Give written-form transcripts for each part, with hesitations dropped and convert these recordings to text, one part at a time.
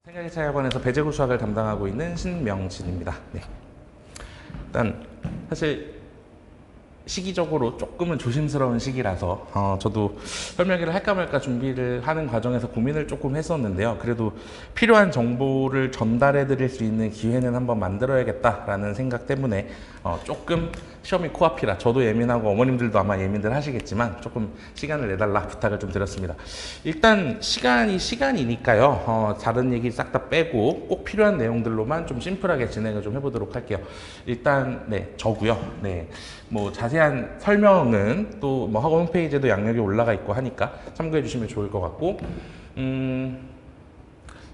생각의차학원에서 배제고 수학을 담당하고 있는 신명진입니다. 네. 일단 사실 시기적으로 조금은 조심스러운 시기라서 저도 설명회를 할까 말까 준비를 하는 과정에서 고민을 조금 했었는데요. 그래도 필요한 정보를 전달해 드릴 수 있는 기회는 한번 만들어야겠다라는 생각 때문에 조금 시험이 코앞이라 저도 예민하고 어머님들도 아마 예민들 하시겠지만 조금 시간을 내달라 부탁을 좀 드렸습니다. 일단 시간이니까요. 다른 얘기 싹 다 빼고 꼭 필요한 내용들로만 좀 심플하게 진행을 좀 해보도록 할게요. 일단 네, 저고요. 네. 뭐 자세한 설명은 또 뭐 학원 홈페이지에도 양력이 올라가 있고 하니까 참고해 주시면 좋을 것 같고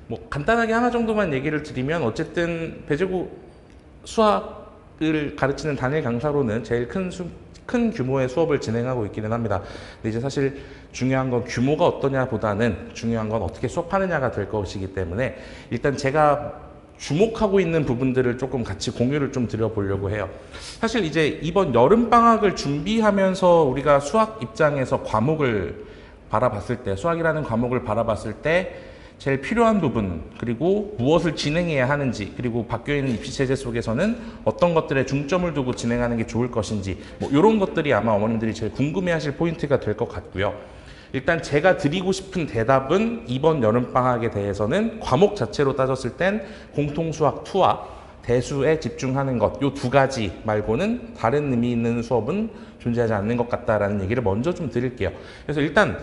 뭐 간단하게 하나 정도만 얘기를 드리면 어쨌든 배제고 수학을 가르치는 단일 강사로는 제일 큰 규모의 수업을 진행하고 있기는 합니다. 근데 이제 사실 중요한 건 규모가 어떠냐 보다는 중요한 건 어떻게 수업하느냐가 될 것이기 때문에 일단 제가 주목하고 있는 부분들을 조금 같이 공유를 좀 드려보려고 해요. 사실 이제 이번 여름방학을 준비하면서 우리가 수학 입장에서 과목을 바라봤을 때, 수학이라는 과목을 바라봤을 때 제일 필요한 부분, 그리고 무엇을 진행해야 하는지, 그리고 바뀌어있는 입시체제 속에서는 어떤 것들에 중점을 두고 진행하는 게 좋을 것인지, 뭐 이런 것들이 아마 어머님들이 제일 궁금해하실 포인트가 될 것 같고요. 일단 제가 드리고 싶은 대답은 이번 여름방학에 대해서는 과목 자체로 따졌을 땐 공통수학 2와 대수에 집중하는 것, 이 두 가지 말고는 다른 의미 있는 수업은 존재하지 않는 것 같다라는 얘기를 먼저 좀 드릴게요. 그래서 일단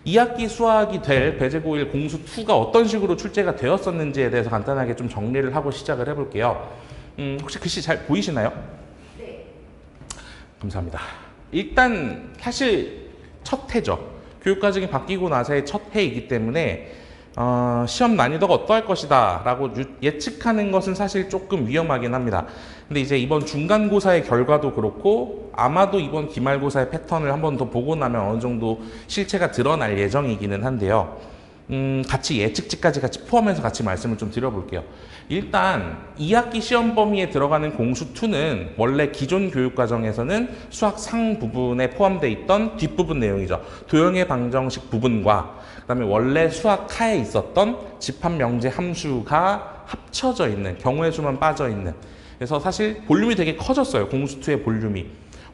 2학기 수학이 될 배제고 1 공수 2가 어떤 식으로 출제가 되었었는지에 대해서 간단하게 좀 정리를 하고 시작을 해볼게요. 혹시 글씨 잘 보이시나요? 네. 감사합니다. 일단 사실 첫 해죠. 교육과정이 바뀌고 나서의 첫 해이기 때문에 시험 난이도가 어떠할 것이다 라고 예측하는 것은 사실 조금 위험하긴 합니다. 근데 이제 이번 중간고사의 결과도 그렇고 아마도 이번 기말고사의 패턴을 한 번 더 보고 나면 어느 정도 실체가 드러날 예정이기는 한데요. 같이 예측치까지 같이 포함해서 같이 말씀을 좀 드려볼게요. 일단 2학기 시험 범위에 들어가는 공수2는 원래 기존 교육과정에서는 수학 상 부분에 포함되어 있던 뒷부분 내용이죠. 도형의 방정식 부분과 그 다음에 원래 수학 하에 있었던 집합 명제 함수가 합쳐져 있는, 경우의 수만 빠져 있는, 그래서 사실 볼륨이 되게 커졌어요. 공수2의 볼륨이.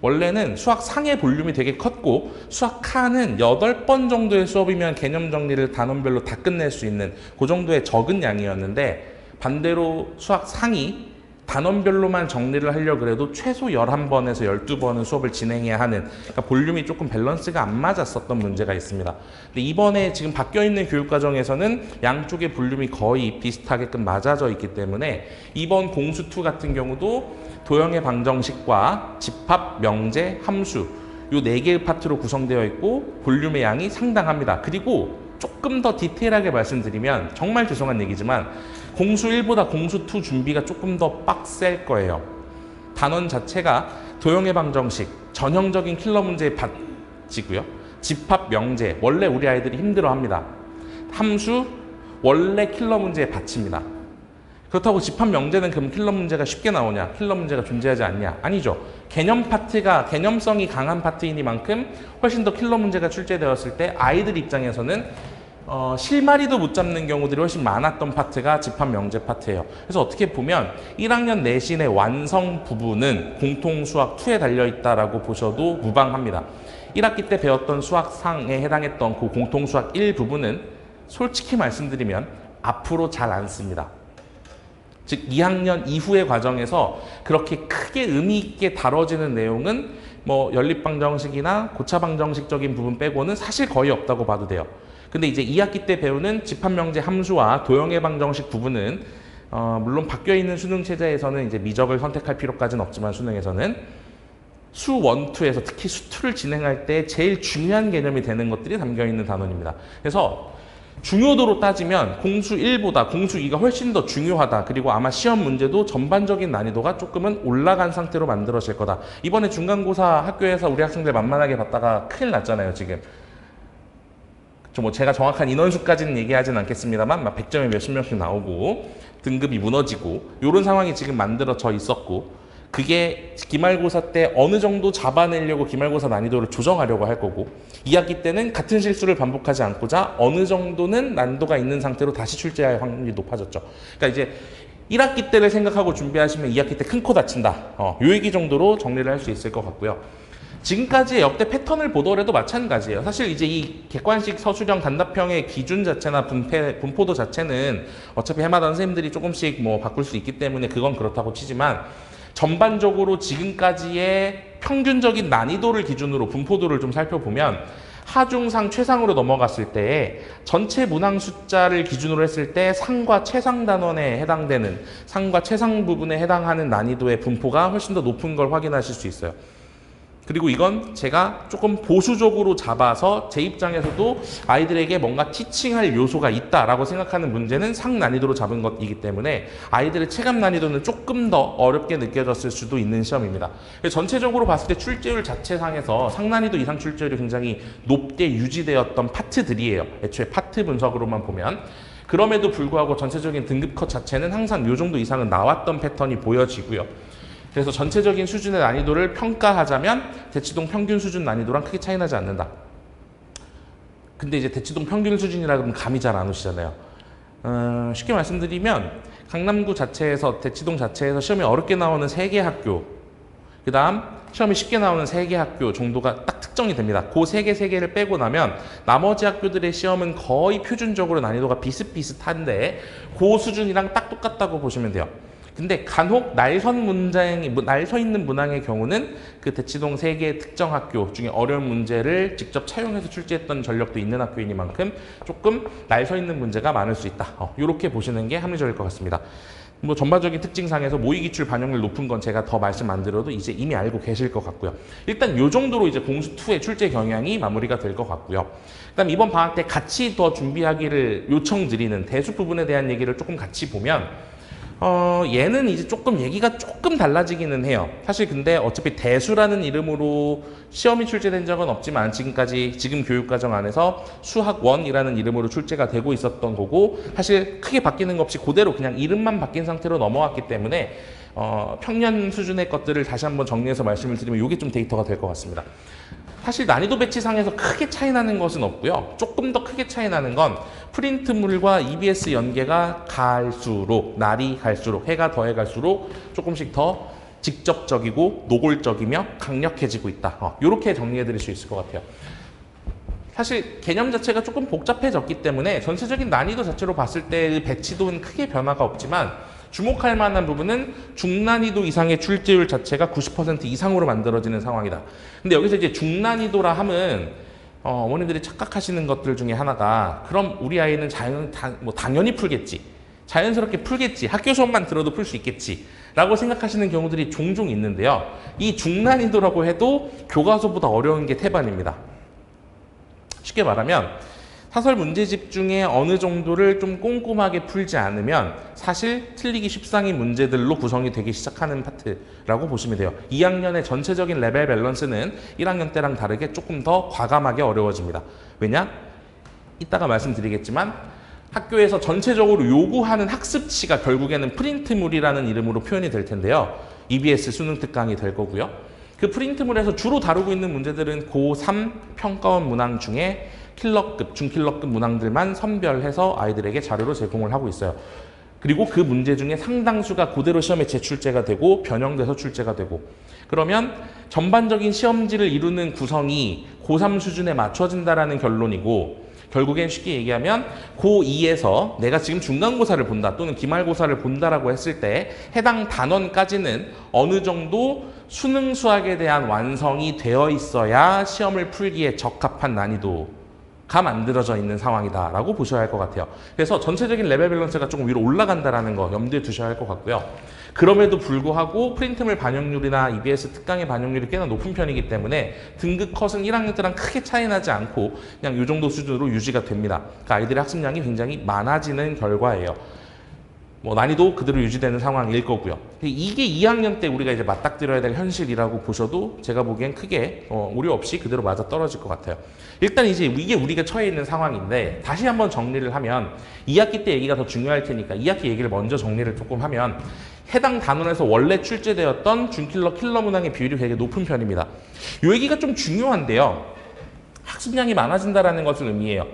원래는 수학 상의 볼륨이 되게 컸고 수학 하는 8번 정도의 수업이면 개념 정리를 단원별로 다 끝낼 수 있는 그 정도의 적은 양이었는데, 반대로 수학 상이 단원별로만 정리를 하려고 해도 최소 11번에서 12번은 수업을 진행해야 하는, 그러니까 볼륨이 조금 밸런스가 안 맞았었던 문제가 있습니다. 근데 이번에 지금 바뀌어있는 교육과정에서는 양쪽의 볼륨이 거의 비슷하게끔 맞아져 있기 때문에 이번 공수2 같은 경우도 도형의 방정식과 집합, 명제, 함수 이 4개의 파트로 구성되어 있고 볼륨의 양이 상당합니다. 그리고 조금 더 디테일하게 말씀드리면 정말 죄송한 얘기지만 공수 1보다 공수 2 준비가 조금 더 빡셀 거예요. 단원 자체가 도형의 방정식, 전형적인 킬러 문제의 밭이고요. 집합, 명제, 원래 우리 아이들이 힘들어합니다. 함수, 원래 킬러 문제의 밭입니다. 그렇다고 집합 명제는 그럼 킬러 문제가 쉽게 나오냐? 킬러 문제가 존재하지 않냐? 아니죠. 개념 파트가 개념성이 강한 파트이니만큼 훨씬 더 킬러 문제가 출제되었을 때 아이들 입장에서는 실마리도 못 잡는 경우들이 훨씬 많았던 파트가 집합 명제 파트예요. 그래서 어떻게 보면 1학년 내신의 완성 부분은 공통수학 2에 달려있다라고 보셔도 무방합니다. 1학기 때 배웠던 수학상에 해당했던 그 공통수학 1 부분은 솔직히 말씀드리면 앞으로 잘 안 씁니다. 즉 2학년 이후의 과정에서 그렇게 크게 의미 있게 다뤄지는 내용은 뭐 연립방정식이나 고차방정식적인 부분 빼고는 사실 거의 없다고 봐도 돼요. 근데 이제 2학기 때 배우는 집합명제 함수와 도형의 방정식 부분은 물론 바뀌어있는 수능 체제에서는 이제 미적을 선택할 필요까지는 없지만 수능에서는 수 1, 2에서 특히 수 2를 진행할 때 제일 중요한 개념이 되는 것들이 담겨있는 단원입니다. 그래서 중요도로 따지면 공수 1보다 공수 2가 훨씬 더 중요하다. 그리고 아마 시험 문제도 전반적인 난이도가 조금은 올라간 상태로 만들어질 거다. 이번에 중간고사 학교에서 우리 학생들 만만하게 봤다가 큰일 났잖아요, 지금. 뭐 제가 정확한 인원수까지는 얘기하진 않겠습니다만 막 100점에 몇십 명씩 나오고 등급이 무너지고 이런 상황이 지금 만들어져 있었고, 그게 기말고사 때 어느 정도 잡아내려고 기말고사 난이도를 조정하려고 할 거고 2학기 때는 같은 실수를 반복하지 않고자 어느 정도는 난이도가 있는 상태로 다시 출제할 확률이 높아졌죠. 그러니까 이제 1학기 때를 생각하고 준비하시면 2학기 때 큰 코 다친다. 요 얘기 정도로 정리를 할 수 있을 것 같고요. 지금까지의 역대 패턴을 보더라도 마찬가지예요. 사실 이제 이 객관식 서술형 단답형의 기준 자체나 분포도 자체는 어차피 해마다 선생님들이 조금씩 뭐 바꿀 수 있기 때문에 그건 그렇다고 치지만 전반적으로 지금까지의 평균적인 난이도를 기준으로 분포도를 좀 살펴보면 하중상 최상으로 넘어갔을 때 전체 문항 숫자를 기준으로 했을 때 상과 최상 단원에 해당되는 상과 최상 부분에 해당하는 난이도의 분포가 훨씬 더 높은 걸 확인하실 수 있어요. 그리고 이건 제가 조금 보수적으로 잡아서 제 입장에서도 아이들에게 뭔가 티칭할 요소가 있다라고 생각하는 문제는 상 난이도로 잡은 것이기 때문에 아이들의 체감 난이도는 조금 더 어렵게 느껴졌을 수도 있는 시험입니다. 전체적으로 봤을 때 출제율 자체상에서 상 난이도 이상 출제율이 굉장히 높게 유지되었던 파트들이에요. 애초에 파트 분석으로만 보면. 그럼에도 불구하고 전체적인 등급 컷 자체는 항상 요 정도 이상은 나왔던 패턴이 보여지고요. 그래서 전체적인 수준의 난이도를 평가하자면 대치동 평균 수준 난이도랑 크게 차이 나지 않는다. 근데 이제 대치동 평균 수준이라 그러면 감이 잘 안 오시잖아요. 쉽게 말씀드리면 강남구 자체에서 대치동 자체에서 시험이 어렵게 나오는 3개 학교 그 다음 시험이 쉽게 나오는 3개 학교 정도가 딱 특정이 됩니다. 그 3개를 빼고 나면 나머지 학교들의 시험은 거의 표준적으로 난이도가 비슷비슷한데 그 수준이랑 딱 똑같다고 보시면 돼요. 근데 간혹 날 서 있는 문항의 경우는 그 대치동 3개 특정 학교 중에 어려운 문제를 직접 차용해서 출제했던 전력도 있는 학교이니만큼 조금 날 서 있는 문제가 많을 수 있다. 이렇게 보시는 게 합리적일 것 같습니다. 뭐 전반적인 특징상에서 모의기출 반영률 높은 건 제가 더 말씀 안 드려도 이제 이미 알고 계실 것 같고요. 일단 요 정도로 이제 공수2의 출제 경향이 마무리가 될 것 같고요. 그다음 이번 방학 때 같이 더 준비하기를 요청드리는 대수 부분에 대한 얘기를 조금 같이 보면 얘는 이제 조금 얘기가 조금 달라지기는 해요. 사실 근데 어차피 대수라는 이름으로 시험이 출제된 적은 없지만 지금 교육과정 안에서 수학원이라는 이름으로 출제가 되고 있었던 거고 사실 크게 바뀌는 거 없이 그대로 그냥 이름만 바뀐 상태로 넘어왔기 때문에 평년 수준의 것들을 다시 한번 정리해서 말씀을 드리면 이게 좀 데이터가 될 것 같습니다. 사실 난이도 배치상에서 크게 차이 나는 것은 없고요. 조금 더 크게 차이 나는 건 프린트물과 EBS 연계가 갈수록 날이 갈수록 해가 더해 갈수록 조금씩 더 직접적이고 노골적이며 강력해지고 있다. 이렇게 정리해 드릴 수 있을 것 같아요. 사실 개념 자체가 조금 복잡해졌기 때문에 전체적인 난이도 자체로 봤을 때의 배치도는 크게 변화가 없지만 주목할 만한 부분은 중난이도 이상의 출제율 자체가 90% 이상으로 만들어지는 상황이다. 근데 여기서 이제 중난이도라 함은 어머님들이 착각하시는 것들 중에 하나가 그럼 우리 아이는 당연히 풀겠지. 자연스럽게 풀겠지. 학교 수업만 들어도 풀 수 있겠지. 라고 생각하시는 경우들이 종종 있는데요. 이 중난이도라고 해도 교과서보다 어려운 게 태반입니다. 쉽게 말하면 사설 문제집 중에 어느 정도를 좀 꼼꼼하게 풀지 않으면 사실 틀리기 쉽상의 문제들로 구성이 되기 시작하는 파트라고 보시면 돼요. 2학년의 전체적인 레벨 밸런스는 1학년 때랑 다르게 조금 더 과감하게 어려워집니다. 왜냐? 이따가 말씀드리겠지만 학교에서 전체적으로 요구하는 학습치가 결국에는 프린트물이라는 이름으로 표현이 될 텐데요. EBS 수능 특강이 될 거고요. 그 프린트물에서 주로 다루고 있는 문제들은 고3 평가원 문항 중에 킬러급, 중킬러급 문항들만 선별해서 아이들에게 자료로 제공을 하고 있어요. 그리고 그 문제 중에 상당수가 그대로 시험에 재출제가 되고 변형돼서 출제가 되고 그러면 전반적인 시험지를 이루는 구성이 고3 수준에 맞춰진다라는 결론이고 결국엔 쉽게 얘기하면 고2에서 내가 지금 중간고사를 본다 또는 기말고사를 본다라고 했을 때 해당 단원까지는 어느 정도 수능 수학에 대한 완성이 되어 있어야 시험을 풀기에 적합한 난이도가 만들어져 있는 상황이다라고 보셔야 할 것 같아요. 그래서 전체적인 레벨 밸런스가 조금 위로 올라간다는 거 염두에 두셔야 할 것 같고요. 그럼에도 불구하고 프린트물 반영률이나 EBS 특강의 반영률이 꽤나 높은 편이기 때문에 등급 컷은 1학년 때랑 크게 차이 나지 않고 그냥 이 정도 수준으로 유지가 됩니다. 그러니까 아이들의 학습량이 굉장히 많아지는 결과예요. 뭐 난이도 그대로 유지되는 상황일 거고요. 이게 2학년 때 우리가 이제 맞닥뜨려야 될 현실이라고 보셔도 제가 보기엔 크게 우려 없이 그대로 맞아 떨어질 것 같아요. 일단 이제 이게 우리가 처해 있는 상황인데 다시 한번 정리를 하면 2학기 때 얘기가 더 중요할 테니까 2학기 얘기를 먼저 정리를 조금 하면 해당 단원에서 원래 출제되었던 준킬러 킬러 문항의 비율이 되게 높은 편입니다. 이 얘기가 좀 중요한데요. 학습량이 많아진다는 것을 의미해요.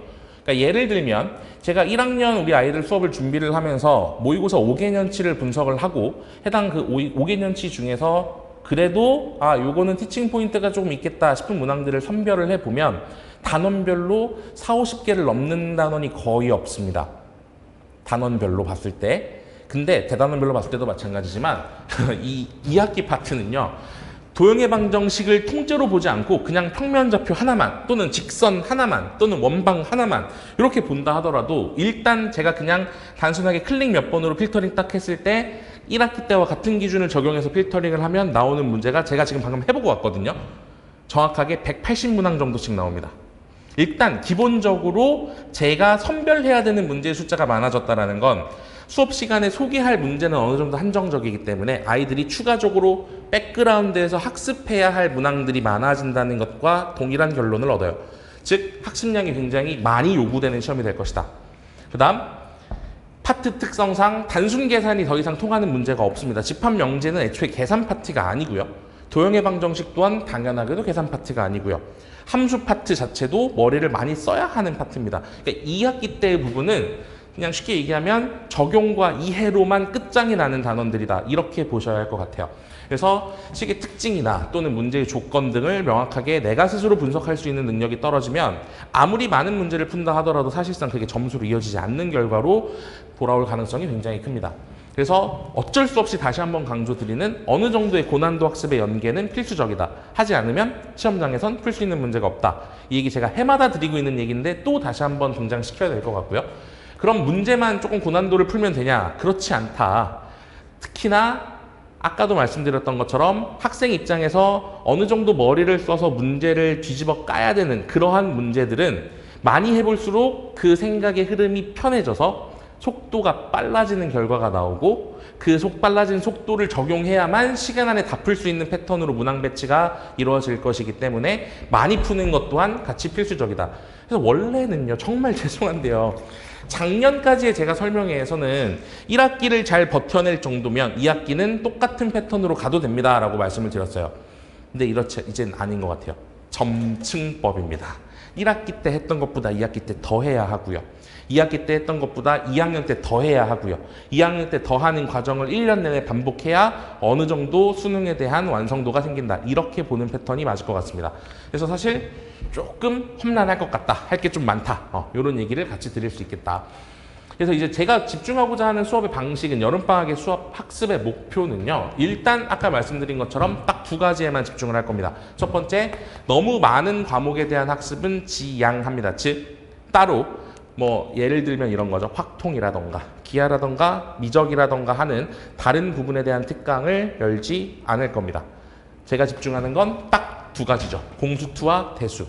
그러니까 예를 들면 제가 1학년 우리 아이들 수업을 준비를 하면서 모의고사 5개년치를 분석을 하고 해당 그 5개년치 중에서 그래도 요거는 티칭 포인트가 조금 있겠다 싶은 문항들을 선별을 해보면 단원별로 40-50개를 넘는 단원이 거의 없습니다. 단원별로 봤을 때. 근데 대단원별로 봤을 때도 마찬가지지만 이 2학기 파트는요. 도형의 방정식을 통째로 보지 않고 그냥 평면좌표 하나만 또는 직선 하나만 또는 원방 하나만 이렇게 본다 하더라도 일단 제가 그냥 단순하게 클릭 몇 번으로 필터링 딱 했을 때 1학기 때와 같은 기준을 적용해서 필터링을 하면 나오는 문제가 제가 지금 방금 해보고 왔거든요. 정확하게 180문항 정도씩 나옵니다. 일단 기본적으로 제가 선별해야 되는 문제의 숫자가 많아졌다는 건 수업 시간에 소개할 문제는 어느 정도 한정적이기 때문에 아이들이 추가적으로 백그라운드에서 학습해야 할 문항들이 많아진다는 것과 동일한 결론을 얻어요. 즉 학습량이 굉장히 많이 요구되는 시험이 될 것이다. 그 다음 파트 특성상 단순 계산이 더 이상 통하는 문제가 없습니다. 집합 명제는 애초에 계산 파트가 아니고요. 도형의 방정식 또한 당연하게도 계산 파트가 아니고요. 함수 파트 자체도 머리를 많이 써야 하는 파트입니다. 그러니까 2학기 때의 부분은 그냥 쉽게 얘기하면 적용과 이해로만 끝장이 나는 단원들이다. 이렇게 보셔야 할 것 같아요. 그래서 식의 특징이나 또는 문제의 조건 등을 명확하게 내가 스스로 분석할 수 있는 능력이 떨어지면 아무리 많은 문제를 푼다 하더라도 사실상 그게 점수로 이어지지 않는 결과로 돌아올 가능성이 굉장히 큽니다. 그래서 어쩔 수 없이 다시 한번 강조드리는 어느 정도의 고난도 학습의 연계는 필수적이다. 하지 않으면 시험장에선 풀 수 있는 문제가 없다. 이 얘기 제가 해마다 드리고 있는 얘기인데 또 다시 한번 등장시켜야 될 것 같고요. 그럼 문제만 조금 고난도를 풀면 되냐? 그렇지 않다. 특히나 아까도 말씀드렸던 것처럼 학생 입장에서 어느 정도 머리를 써서 문제를 뒤집어 까야 되는 그러한 문제들은 많이 해볼수록 그 생각의 흐름이 편해져서 속도가 빨라지는 결과가 나오고 그 빨라진 속도를 적용해야만 시간 안에 다 풀 수 있는 패턴으로 문항 배치가 이루어질 것이기 때문에 많이 푸는 것 또한 같이 필수적이다. 그래서 원래는요, 정말 죄송한데요. 작년까지의 제가 설명회에서는 1학기를 잘 버텨낼 정도면 2학기는 똑같은 패턴으로 가도 됩니다 라고 말씀을 드렸어요. 근데 이제는 아닌 것 같아요. 점층법입니다. 1학기 때 했던 것보다 2학기 때 더 해야 하고요. 2학기 때 했던 것보다 2학년 때 더 해야 하고요. 2학년 때 더 하는 과정을 1년 내내 반복해야 어느 정도 수능에 대한 완성도가 생긴다. 이렇게 보는 패턴이 맞을 것 같습니다. 그래서 사실 조금 험난할 것 같다. 할 게 좀 많다. 이런 얘기를 같이 드릴 수 있겠다. 그래서 이제 제가 집중하고자 하는 수업의 방식은 여름방학의 수업 학습의 목표는요. 일단 아까 말씀드린 것처럼 딱 2가지에만 집중을 할 겁니다. 첫 번째, 너무 많은 과목에 대한 학습은 지양합니다. 즉, 따로 뭐 예를 들면 이런 거죠. 확통이라던가 기하라던가 미적이라던가 하는 다른 부분에 대한 특강을 열지 않을 겁니다. 제가 집중하는 건 딱 2가지죠. 공수투와 대수.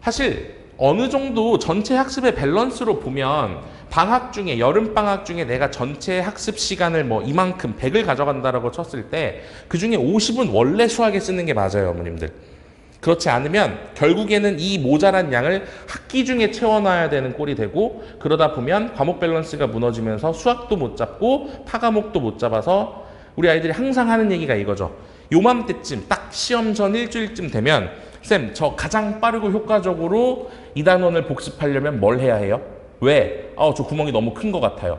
사실 어느 정도 전체 학습의 밸런스로 보면 방학 중에 여름방학 중에 내가 전체 학습 시간을 뭐 이만큼 100을 가져간다라고 쳤을 때 그중에 50은 원래 수학에 쓰는 게 맞아요, 어머님들. 그렇지 않으면 결국에는 이 모자란 양을 학기 중에 채워놔야 되는 꼴이 되고 그러다 보면 과목 밸런스가 무너지면서 수학도 못 잡고 타과목도 못 잡아서 우리 아이들이 항상 하는 얘기가 이거죠. 요맘때쯤 딱 시험 전 일주일쯤 되면 쌤, 저 가장 빠르고 효과적으로 2단원을 복습하려면 뭘 해야 해요? 왜? 저 구멍이 너무 큰 것 같아요.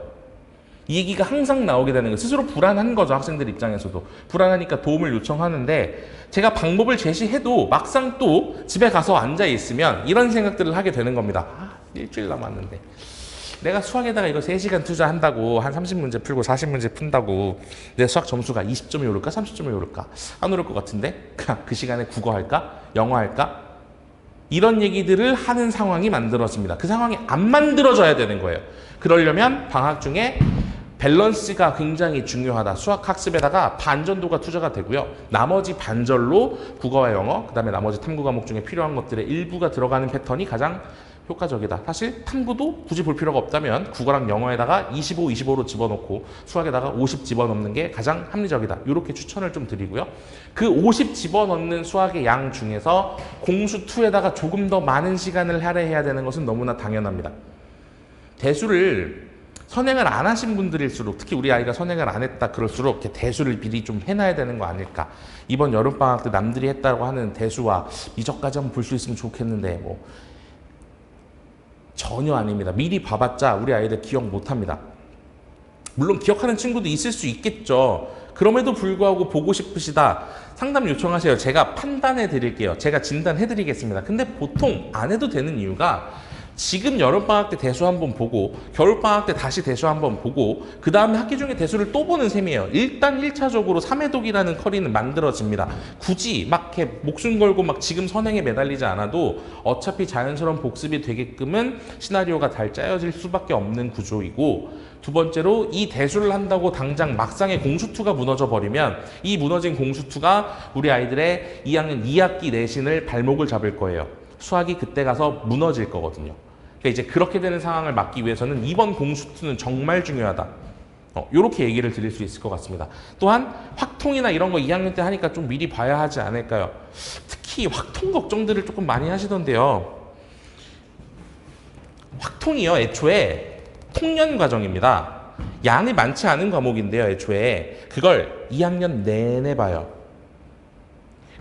이 얘기가 항상 나오게 되는 거예요. 스스로 불안한 거죠. 학생들 입장에서도. 불안하니까 도움을 요청하는데 제가 방법을 제시해도 막상 또 집에 가서 앉아 있으면 이런 생각들을 하게 되는 겁니다. 일주일 남았는데 내가 수학에다가 이거 3시간 투자한다고 한 30문제 풀고 40문제 푼다고 내 수학 점수가 20점이 오를까? 30점이 오를까? 안 오를 것 같은데? 그 시간에 국어 할까? 영어 할까? 이런 얘기들을 하는 상황이 만들어집니다. 그 상황이 안 만들어져야 되는 거예요. 그러려면 방학 중에 밸런스가 굉장히 중요하다. 수학 학습에다가 반전도가 투자가 되고요. 나머지 반절로 국어와 영어, 그 다음에 나머지 탐구 과목 중에 필요한 것들의 일부가 들어가는 패턴이 가장 효과적이다. 사실 탐구도 굳이 볼 필요가 없다면 국어랑 영어에다가 25, 25로 집어넣고 수학에다가 50 집어넣는 게 가장 합리적이다. 이렇게 추천을 좀 드리고요. 그 50 집어넣는 수학의 양 중에서 공수2에다가 조금 더 많은 시간을 할애해야 되는 것은 너무나 당연합니다. 대수를 선행을 안 하신 분들일수록, 특히 우리 아이가 선행을 안 했다 그럴수록 이렇게 대수를 미리 좀 해놔야 되는 거 아닐까. 이번 여름방학 때 남들이 했다고 하는 대수와 미적까지 한번 볼 수 있으면 좋겠는데 뭐 전혀 아닙니다. 미리 봐봤자 우리 아이들 기억 못합니다. 물론 기억하는 친구도 있을 수 있겠죠. 그럼에도 불구하고 보고 싶으시다, 상담 요청하세요. 제가 판단해 드릴게요. 제가 진단해 드리겠습니다. 근데 보통 안 해도 되는 이유가, 지금 여름방학 때 대수 한번 보고 겨울방학 때 다시 대수 한번 보고 그 다음에 학기 중에 대수를 또 보는 셈이에요. 일단 1차적으로 3회독이라는 커리는 만들어집니다. 굳이 막 이렇게 목숨 걸고 막 지금 선행에 매달리지 않아도 어차피 자연스러운 복습이 되게끔은 시나리오가 잘 짜여질 수밖에 없는 구조이고, 두 번째로 이 대수를 한다고 당장 막상의 공수투가 무너져 버리면 이 무너진 공수투가 우리 아이들의 2학년 2학기 내신을 발목을 잡을 거예요. 수학이 그때 가서 무너질 거거든요. 그러니까 이제 그렇게 되는 상황을 막기 위해서는 이번 공수투는 정말 중요하다. 이렇게 얘기를 드릴 수 있을 것 같습니다. 또한 확통이나 이런 거 2학년 때 하니까 좀 미리 봐야 하지 않을까요? 특히 확통 걱정들을 조금 많이 하시던데요. 확통이요, 애초에 통년 과정입니다. 양이 많지 않은 과목인데요, 애초에 그걸 2학년 내내 봐요.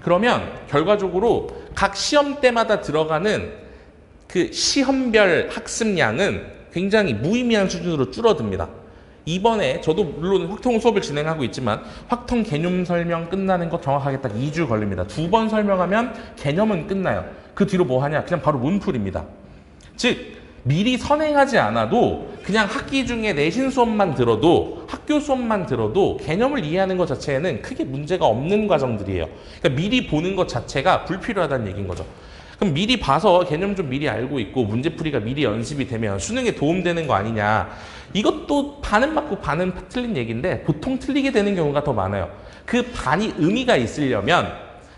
그러면 결과적으로 각 시험 때마다 들어가는 그 시험별 학습량은 굉장히 무의미한 수준으로 줄어듭니다. 이번에 저도 물론 확통 수업을 진행하고 있지만 확통 개념 설명 끝나는 거 정확하게 딱 2주 걸립니다. 2번 설명하면 개념은 끝나요. 그 뒤로 뭐 하냐? 그냥 바로 문풀입니다. 즉 미리 선행하지 않아도 그냥 학기 중에 내신 수업만 들어도, 학교 수업만 들어도 개념을 이해하는 것 자체에는 크게 문제가 없는 과정들이에요. 그러니까 미리 보는 것 자체가 불필요하다는 얘기인 거죠. 그럼 미리 봐서 개념 좀 미리 알고 있고 문제풀이가 미리 연습이 되면 수능에 도움되는 거 아니냐. 이것도 반은 맞고 반은 틀린 얘기인데 보통 틀리게 되는 경우가 더 많아요. 그 반이 의미가 있으려면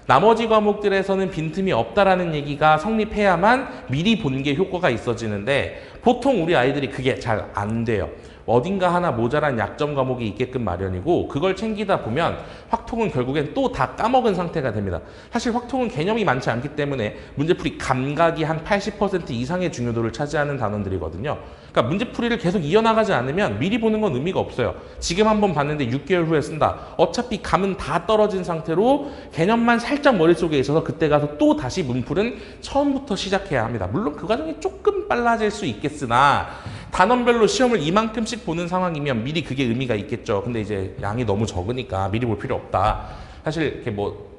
나머지 과목들에서는 빈틈이 없다라는 얘기가 성립해야만 미리 보는 게 효과가 있어지는데 보통 우리 아이들이 그게 잘 안 돼요. 어딘가 하나 모자란 약점 과목이 있게끔 마련이고 그걸 챙기다 보면 확통은 결국엔 또 다 까먹은 상태가 됩니다. 사실 확통은 개념이 많지 않기 때문에 문제풀이 감각이 한 80% 이상의 중요도를 차지하는 단원들이거든요. 그러니까 문제풀이를 계속 이어나가지 않으면 미리 보는 건 의미가 없어요. 지금 한번 봤는데 6개월 후에 쓴다. 어차피 감은 다 떨어진 상태로 개념만 살짝 머릿속에 있어서 그때 가서 또 다시 문풀은 처음부터 시작해야 합니다. 물론 그 과정이 조금 빨라질 수 있겠으나 단원별로 시험을 이만큼씩 보는 상황이면 미리 그게 의미가 있겠죠. 근데 이제 양이 너무 적으니까 미리 볼 필요 없다. 사실 이렇게 뭐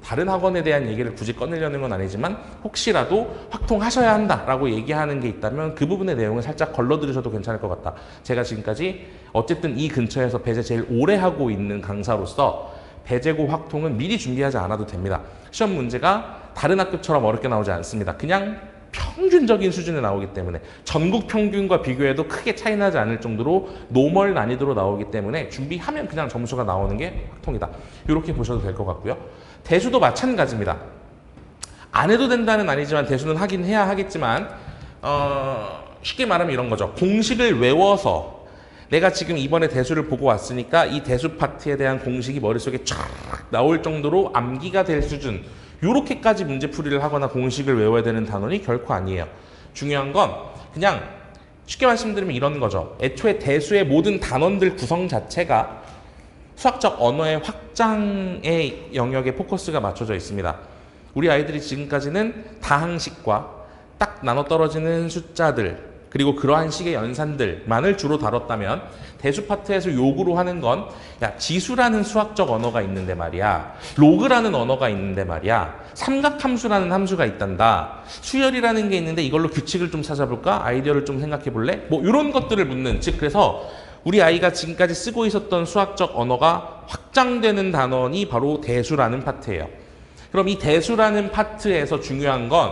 다른 학원에 대한 얘기를 굳이 꺼내려는 건 아니지만 혹시라도 확통하셔야 한다라고 얘기하는 게 있다면 그 부분의 내용을 살짝 걸러들으셔도 괜찮을 것 같다. 제가 지금까지 어쨌든 이 근처에서 배제 제일 오래 하고 있는 강사로서 배제고 확통은 미리 준비하지 않아도 됩니다. 시험 문제가 다른 학교처럼 어렵게 나오지 않습니다. 그냥 평균적인 수준에 나오기 때문에 전국 평균과 비교해도 크게 차이 나지 않을 정도로 노멀 난이도로 나오기 때문에 준비하면 그냥 점수가 나오는 게 확통이다. 이렇게 보셔도 될 것 같고요. 대수도 마찬가지입니다. 안 해도 된다는 아니지만 대수는 하긴 해야 하겠지만 쉽게 말하면 이런 거죠. 공식을 외워서 내가 지금 이번에 대수를 보고 왔으니까 이 대수 파트에 대한 공식이 머릿속에 쫙 나올 정도로 암기가 될 수준, 요렇게까지 문제풀이를 하거나 공식을 외워야 되는 단원이 결코 아니에요. 중요한 건 그냥 쉽게 말씀드리면 이런 거죠. 애초에 대수의 모든 단원들 구성 자체가 수학적 언어의 확장의 영역에 포커스가 맞춰져 있습니다. 우리 아이들이 지금까지는 다항식과 딱 나눠 떨어지는 숫자들 그리고 그러한 식의 연산들만을 주로 다뤘다면 대수 파트에서 요구로 하는 건 야, 지수라는 수학적 언어가 있는데 말이야, 로그라는 언어가 있는데 말이야, 삼각함수라는 함수가 있단다, 수열이라는 게 있는데 이걸로 규칙을 좀 찾아볼까? 아이디어를 좀 생각해 볼래? 뭐 이런 것들을 묻는, 즉 그래서 우리 아이가 지금까지 쓰고 있었던 수학적 언어가 확장되는 단원이 바로 대수라는 파트예요. 그럼 이 대수라는 파트에서 중요한 건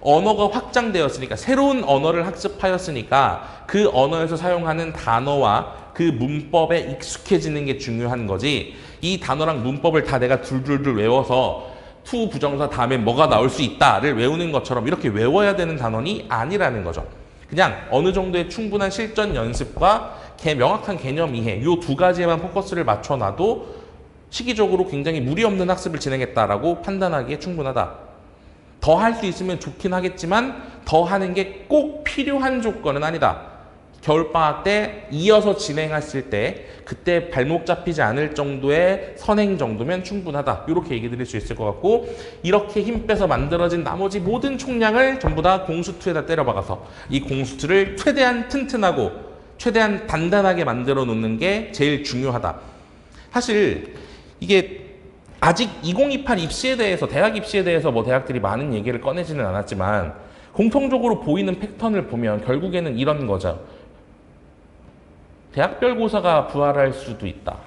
언어가 확장되었으니까, 새로운 언어를 학습하였으니까 그 언어에서 사용하는 단어와 그 문법에 익숙해지는 게 중요한 거지, 이 단어랑 문법을 다 내가 둘둘둘 외워서 to 부정사 다음에 뭐가 나올 수 있다를 외우는 것처럼 이렇게 외워야 되는 단원이 아니라는 거죠. 그냥 어느 정도의 충분한 실전 연습과 명확한 개념 이해, 이 두 가지에만 포커스를 맞춰놔도 시기적으로 굉장히 무리 없는 학습을 진행했다라고 판단하기에 충분하다. 더 할 수 있으면 좋긴 하겠지만 더 하는 게 꼭 필요한 조건은 아니다. 겨울방학 때 이어서 진행했을 때 그때 발목 잡히지 않을 정도의 선행 정도면 충분하다. 이렇게 얘기 드릴 수 있을 것 같고, 이렇게 힘 빼서 만들어진 나머지 모든 총량을 전부 다 공수투에다 때려 박아서 이 공수투를 최대한 튼튼하고 최대한 단단하게 만들어 놓는 게 제일 중요하다. 사실 이게 아직 2028 입시에 대해서, 대학 입시에 대해서 뭐 대학들이 많은 얘기를 꺼내지는 않았지만 공통적으로 보이는 패턴을 보면 결국에는 이런 거죠. 대학별 고사가 부활할 수도 있다.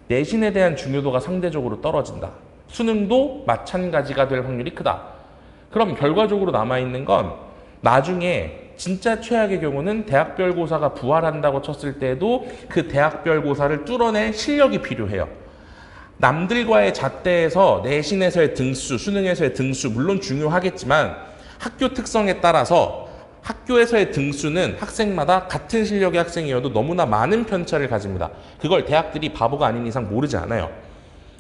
내신에 대한 중요도가 상대적으로 떨어진다. 수능도 마찬가지가 될 확률이 크다. 그럼 결과적으로 남아있는 건 나중에 진짜 최악의 경우는 대학별 고사가 부활한다고 쳤을 때도 그 대학별 고사를 뚫어낼 실력이 필요해요. 남들과의 잣대에서 내신에서의 등수, 수능에서의 등수 물론 중요하겠지만 학교 특성에 따라서 학교에서의 등수는 학생마다 같은 실력의 학생이어도 너무나 많은 편차를 가집니다. 그걸 대학들이 바보가 아닌 이상 모르지 않아요.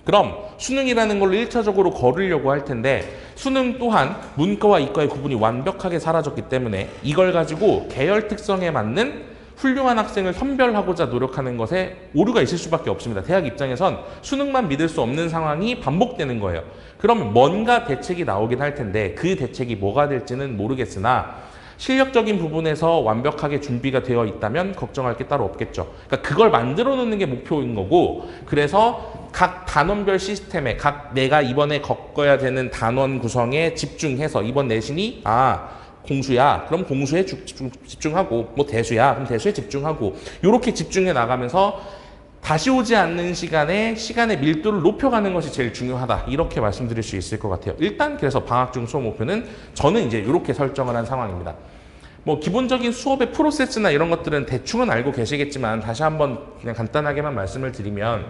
그럼 수능이라는 걸로 1차적으로 거르려고 할 텐데 수능 또한 문과와 이과의 구분이 완벽하게 사라졌기 때문에 이걸 가지고 계열 특성에 맞는 훌륭한 학생을 선별하고자 노력하는 것에 오류가 있을 수밖에 없습니다. 대학 입장에선 수능만 믿을 수 없는 상황이 반복되는 거예요. 그러면 뭔가 대책이 나오긴 할 텐데 그 대책이 뭐가 될지는 모르겠으나 실력적인 부분에서 완벽하게 준비가 되어 있다면 걱정할 게 따로 없겠죠. 그러니까 그걸 만들어 놓는 게 목표인 거고, 그래서 각 단원별 시스템에 각 내가 이번에 겪어야 되는 단원 구성에 집중해서 이번 내신이 공수야 그럼 공수에 집중하고, 뭐 대수야 그럼 대수에 집중하고, 이렇게 집중해 나가면서 다시 오지 않는 시간의 밀도를 높여가는 것이 제일 중요하다. 이렇게 말씀드릴 수 있을 것 같아요. 일단 그래서 방학 중 수업 목표는 저는 이제 이렇게 설정을 한 상황입니다. 뭐 기본적인 수업의 프로세스나 이런 것들은 대충은 알고 계시겠지만 다시 한번 그냥 간단하게만 말씀을 드리면,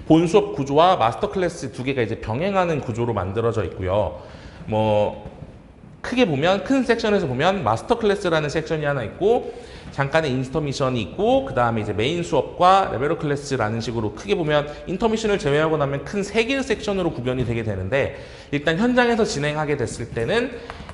본 수업 구조와 마스터 클래스 두 개가 이제 병행하는 구조로 만들어져 있고요. 뭐 크게 보면 큰 섹션에서 보면 마스터 클래스라는 섹션이 하나 있고 잠깐의 인터미션이 있고, 그 다음에 이제 메인 수업과 레벨업 클래스라는 식으로 크게 보면 인터미션을 제외하고 나면 큰 세 개의 섹션으로 구별이 되게 되는데, 일단 현장에서 진행하게 됐을 때는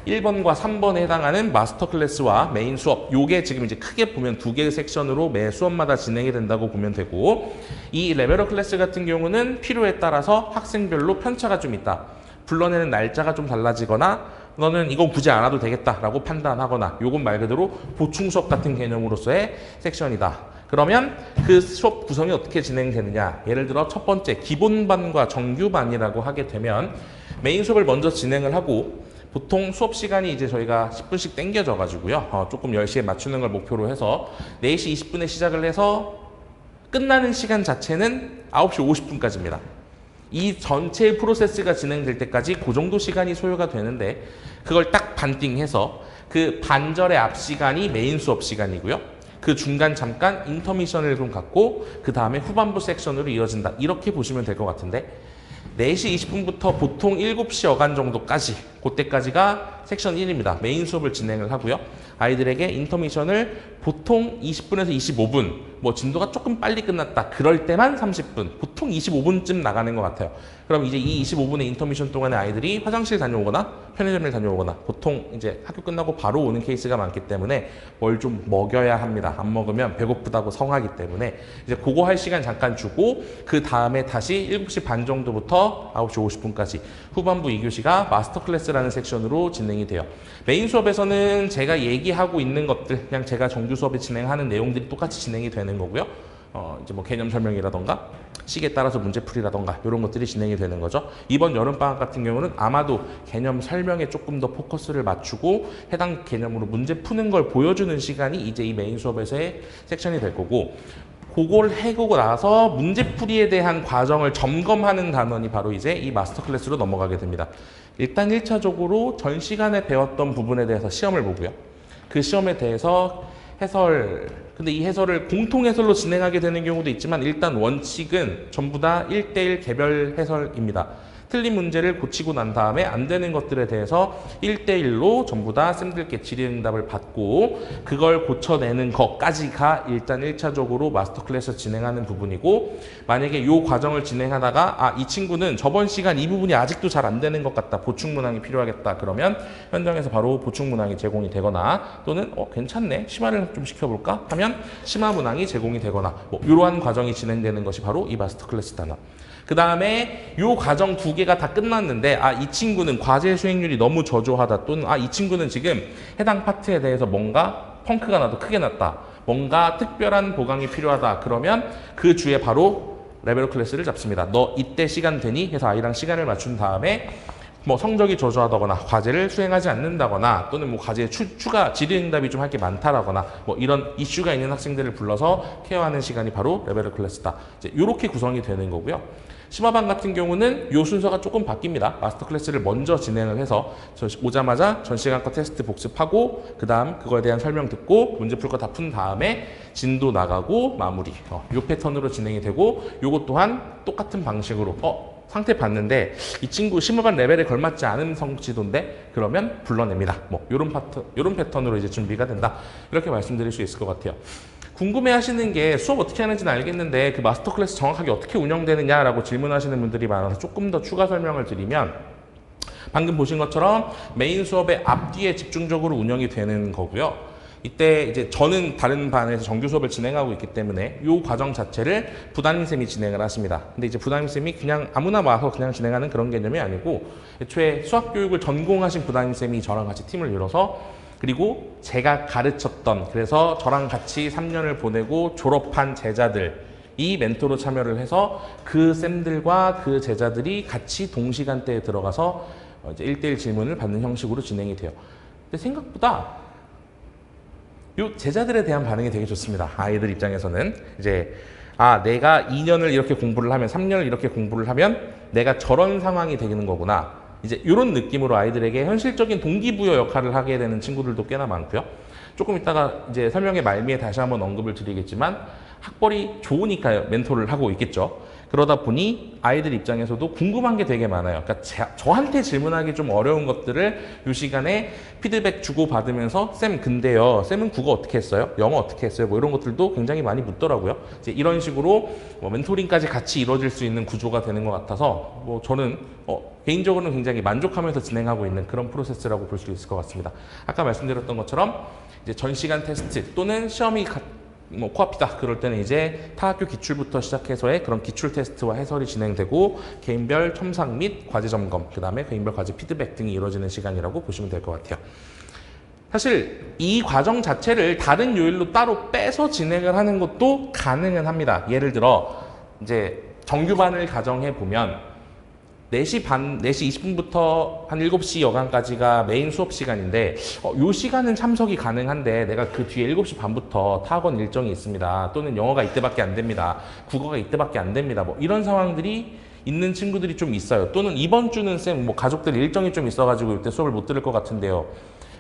1번과 3번에 해당하는 마스터 클래스와 메인 수업, 요게 지금 이제 크게 보면 두 개의 섹션으로 매 수업마다 진행이 된다고 보면 되고, 이 레벨업 클래스 같은 경우는 필요에 따라서 학생별로 편차가 좀 있다. 불러내는 날짜가 좀 달라지거나 너는 이건 굳이 안 와도 되겠다라고 판단하거나, 요건 말 그대로 보충 수업 같은 개념으로서의 섹션이다. 그러면 그 수업 구성이 어떻게 진행되느냐, 예를 들어 첫 번째 기본반과 정규반이라고 하게 되면 메인 수업을 먼저 진행을 하고, 보통 수업 시간이 이제 저희가 10분씩 땡겨져 가지고요, 조금 10시에 맞추는 걸 목표로 해서 4시 20분에 시작을 해서 끝나는 시간 자체는 9시 50분까지입니다. 이 전체 프로세스가 진행될 때까지 그 정도 시간이 소요가 되는데, 그걸 딱 반띵해서 그 반절의 앞 시간이 메인 수업 시간이고요. 그 중간 잠깐 인터미션을 좀 갖고 그 다음에 후반부 섹션으로 이어진다. 이렇게 보시면 될 것 같은데, 4시 20분부터 보통 7시 어간 정도까지, 그때까지가 섹션 1입니다. 메인 수업을 진행을 하고요. 아이들에게 인터미션을 보통 20분에서 25분, 뭐 진도가 조금 빨리 끝났다 그럴 때만 30분, 보통 25분쯤 나가는 것 같아요. 그럼 이제 이 25분의 인터미션 동안에 아이들이 화장실 다녀오거나 편의점을 다녀오거나, 보통 이제 학교 끝나고 바로 오는 케이스가 많기 때문에 뭘 좀 먹여야 합니다. 안 먹으면 배고프다고 성하기 때문에 이제 그거 할 시간 잠깐 주고, 그 다음에 다시 7시 반 정도부터 9시 50분까지 후반부 2교시가 마스터 클래스라는 섹션으로 진행이 돼요. 메인 수업에서는 제가 얘기하고 있는 것들, 그냥 제가 정규 수업에 진행하는 내용들이 똑같이 진행이 되는 거고요. 이제 뭐 개념 설명이라던가 시기에 따라서 문제풀이라던가 이런 것들이 진행이 되는 거죠. 이번 여름방학 같은 경우는 아마도 개념 설명에 조금 더 포커스를 맞추고 해당 개념으로 문제 푸는 걸 보여주는 시간이 이제 이 메인 수업에서의 섹션이 될 거고, 그걸 해보고 나서 문제풀이에 대한 과정을 점검하는 단원이 바로 이제 이 마스터 클래스로 넘어가게 됩니다. 일단 1차적으로 전 시간에 배웠던 부분에 대해서 시험을 보고요. 그 시험에 대해서 해설, 근데 이 해설을 공통 해설로 진행하게 되는 경우도 있지만 일단 원칙은 전부 다 1대1 개별 해설입니다. 틀린 문제를 고치고 난 다음에 안 되는 것들에 대해서 1대1로 전부 다 쌤들께 질의응답을 받고 그걸 고쳐내는 것까지가 일단 1차적으로 마스터 클래스 진행하는 부분이고, 만약에 이 과정을 진행하다가 이 친구는 저번 시간 이 부분이 아직도 잘 안 되는 것 같다, 보충 문항이 필요하겠다, 그러면 현장에서 바로 보충 문항이 제공이 되거나, 또는 괜찮네, 심화를 좀 시켜볼까 하면 심화 문항이 제공이 되거나, 이러한 과정이 진행되는 것이 바로 이 마스터 클래스 단원. 그 다음에 이 과정 2개가 다 끝났는데 이 친구는 과제 수행률이 너무 저조하다, 또는 이 친구는 지금 해당 파트에 대해서 뭔가 펑크가 나도 크게 났다, 뭔가 특별한 보강이 필요하다, 그러면 그 주에 바로 레벨업 클래스를 잡습니다. 너 이때 시간 되니? 해서 아이랑 시간을 맞춘 다음에 성적이 저조하다거나 과제를 수행하지 않는다거나, 또는 과제에 추가 질의응답이 좀 할 게 많다라거나 이런 이슈가 있는 학생들을 불러서 케어하는 시간이 바로 레벨업 클래스다. 이제 이렇게 구성이 되는 거고요. 심화반 같은 경우는 이 순서가 조금 바뀝니다. 마스터 클래스를 먼저 진행을 해서 오자마자 전 시간 거 테스트 복습하고, 그 다음 그거에 대한 설명 듣고 문제 풀 거 다 푼 다음에 진도 나가고 마무리, 이 패턴으로 진행이 되고, 요것 또한 똑같은 방식으로 상태 봤는데 이 친구 심화반 레벨에 걸맞지 않은 성취도인데 그러면 불러냅니다. 요런 패턴으로 이제 준비가 된다, 이렇게 말씀드릴 수 있을 것 같아요. 궁금해 하시는 게 수업 어떻게 하는지는 알겠는데 그 마스터 클래스 정확하게 어떻게 운영되느냐라고 질문하시는 분들이 많아서 조금 더 추가 설명을 드리면, 방금 보신 것처럼 메인 수업의 앞뒤에 집중적으로 운영이 되는 거고요. 이때 이제 저는 다른 반에서 정규 수업을 진행하고 있기 때문에 이 과정 자체를 부담임쌤이 진행을 하십니다. 근데 이제 부담임쌤이 그냥 아무나 와서 그냥 진행하는 그런 개념이 아니고, 애초에 수학교육을 전공하신 부담임쌤이 저랑 같이 팀을 이뤄서, 그리고 제가 가르쳤던, 그래서 저랑 같이 3년을 보내고 졸업한 제자들이 멘토로 참여를 해서 그 쌤들과 그 제자들이 같이 동시간대에 들어가서 이제 1대1 질문을 받는 형식으로 진행이 돼요. 근데 생각보다 요 제자들에 대한 반응이 되게 좋습니다. 아이들 입장에서는 이제 내가 2년을 이렇게 공부를 하면, 3년을 이렇게 공부를 하면 내가 저런 상황이 되는 거구나, 이제 이런 느낌으로 아이들에게 현실적인 동기부여 역할을 하게 되는 친구들도 꽤나 많고요. 조금 이따가 이제 설명의 말미에 다시 한번 언급을 드리겠지만, 학벌이 좋으니까 멘토를 하고 있겠죠. 그러다 보니 아이들 입장에서도 궁금한 게 되게 많아요. 그러니까 저한테 질문하기 좀 어려운 것들을 이 시간에 피드백 주고 받으면서, 쌤 근데요, 쌤은 국어 어떻게 했어요? 영어 어떻게 했어요? 이런 것들도 굉장히 많이 묻더라고요. 이제 이런 식으로 멘토링까지 같이 이루어질 수 있는 구조가 되는 것 같아서 저는 개인적으로는 굉장히 만족하면서 진행하고 있는 그런 프로세스라고 볼 수 있을 것 같습니다. 아까 말씀드렸던 것처럼 이제 전 시간 테스트 또는 시험이 코앞이다, 그럴 때는 이제 타학교 기출부터 시작해서의 그런 기출 테스트와 해설이 진행되고, 개인별 첨삭 및 과제 점검, 그 다음에 개인별 과제 피드백 등이 이루어지는 시간이라고 보시면 될 것 같아요. 사실 이 과정 자체를 다른 요일로 따로 빼서 진행을 하는 것도 가능은 합니다. 예를 들어 이제 정규반을 가정해 보면 4시 20분부터 한 7시 여간까지가 메인 수업 시간인데 요 시간은 참석이 가능한데 내가 그 뒤에 7시 반부터 타학원 일정이 있습니다. 또는 영어가 이때밖에 안 됩니다. 국어가 이때밖에 안 됩니다. 이런 상황들이 있는 친구들이 좀 있어요. 또는 이번 주는 쌤 가족들 일정이 좀 있어가지고 이때 수업을 못 들을 것 같은데요.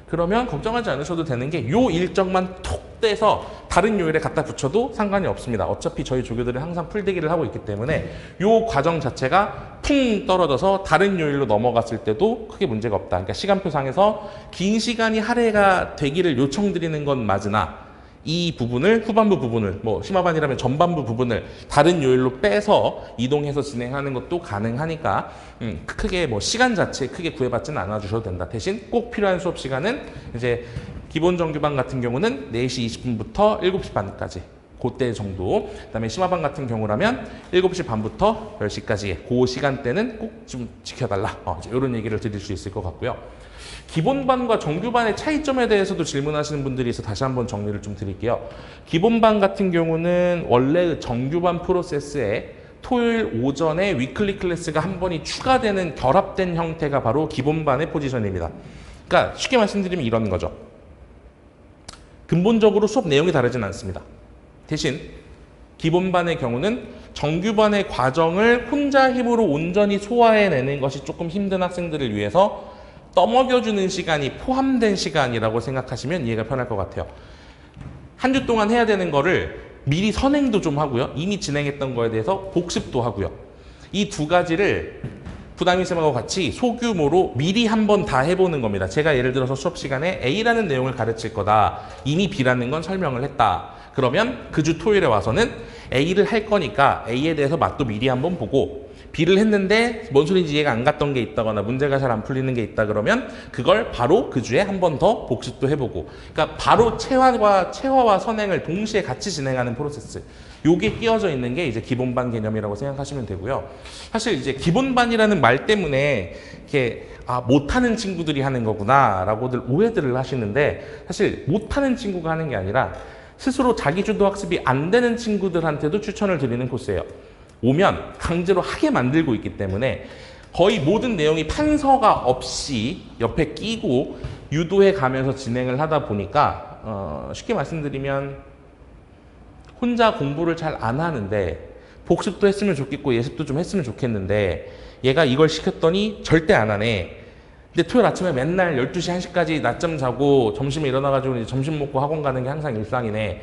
그러면 걱정하지 않으셔도 되는 게 요 일정만 톡 떼서 다른 요일에 갖다 붙여도 상관이 없습니다. 어차피 저희 조교들은 항상 풀대기를 하고 있기 때문에 요 과정 자체가 퉁 떨어져서 다른 요일로 넘어갔을 때도 크게 문제가 없다. 그러니까 시간표상에서 긴 시간이 할애가 되기를 요청드리는 건 맞으나 이 부분을, 후반부 부분을, 심화반이라면 전반부 부분을 다른 요일로 빼서 이동해서 진행하는 것도 가능하니까 크게 시간 자체 크게 구애받지는 않아 주셔도 된다. 대신 꼭 필요한 수업 시간은 이제 기본 정규반 같은 경우는 4시 20분부터 7시 반까지 그때 정도, 그다음에 심화반 같은 경우라면 7시 반부터 10시까지 그 시간대는 꼭 좀 지켜달라, 이런 얘기를 드릴 수 있을 것 같고요. 기본반과 정규반의 차이점에 대해서도 질문하시는 분들이 있어 다시 한번 정리를 좀 드릴게요. 기본반 같은 경우는 원래 정규반 프로세스에 토요일 오전에 위클리 클래스가 한 번이 추가되는 결합된 형태가 바로 기본반의 포지션입니다. 그러니까 쉽게 말씀드리면 이런 거죠. 근본적으로 수업 내용이 다르진 않습니다. 대신 기본반의 경우는 정규반의 과정을 혼자 힘으로 온전히 소화해내는 것이 조금 힘든 학생들을 위해서 떠먹여주는 시간이 포함된 시간이라고 생각하시면 이해가 편할 것 같아요. 한 주 동안 해야 되는 거를 미리 선행도 좀 하고요. 이미 진행했던 거에 대해서 복습도 하고요. 이 두 가지를 부담이 셈하고 같이 소규모로 미리 한번 다 해보는 겁니다. 제가 예를 들어서 수업 시간에 A라는 내용을 가르칠 거다. 이미 B라는 건 설명을 했다. 그러면 그 주 토요일에 와서는 A를 할 거니까 A에 대해서 맛도 미리 한번 보고 B를 했는데 뭔 소리인지 이해가 안 갔던 게 있다거나 문제가 잘 안 풀리는 게 있다 그러면 그걸 바로 그 주에 한 번 더 복습도 해보고, 그러니까 바로 체화와 선행을 동시에 같이 진행하는 프로세스. 요게 끼워져 있는 게 이제 기본반 개념이라고 생각하시면 되고요. 사실 이제 기본반이라는 말 때문에 이렇게 못하는 친구들이 하는 거구나라고들 오해들을 하시는데, 사실 못하는 친구가 하는 게 아니라 스스로 자기주도 학습이 안 되는 친구들한테도 추천을 드리는 코스예요. 오면 강제로 하게 만들고 있기 때문에 거의 모든 내용이 판서가 없이 옆에 끼고 유도해 가면서 진행을 하다 보니까 쉽게 말씀드리면 혼자 공부를 잘 안 하는데 복습도 했으면 좋겠고 예습도 좀 했으면 좋겠는데 얘가 이걸 시켰더니 절대 안 하네. 근데 토요일 아침에 맨날 12시, 1시까지 낮잠 자고 점심에 일어나가지고 이제 점심 먹고 학원 가는 게 항상 일상이네.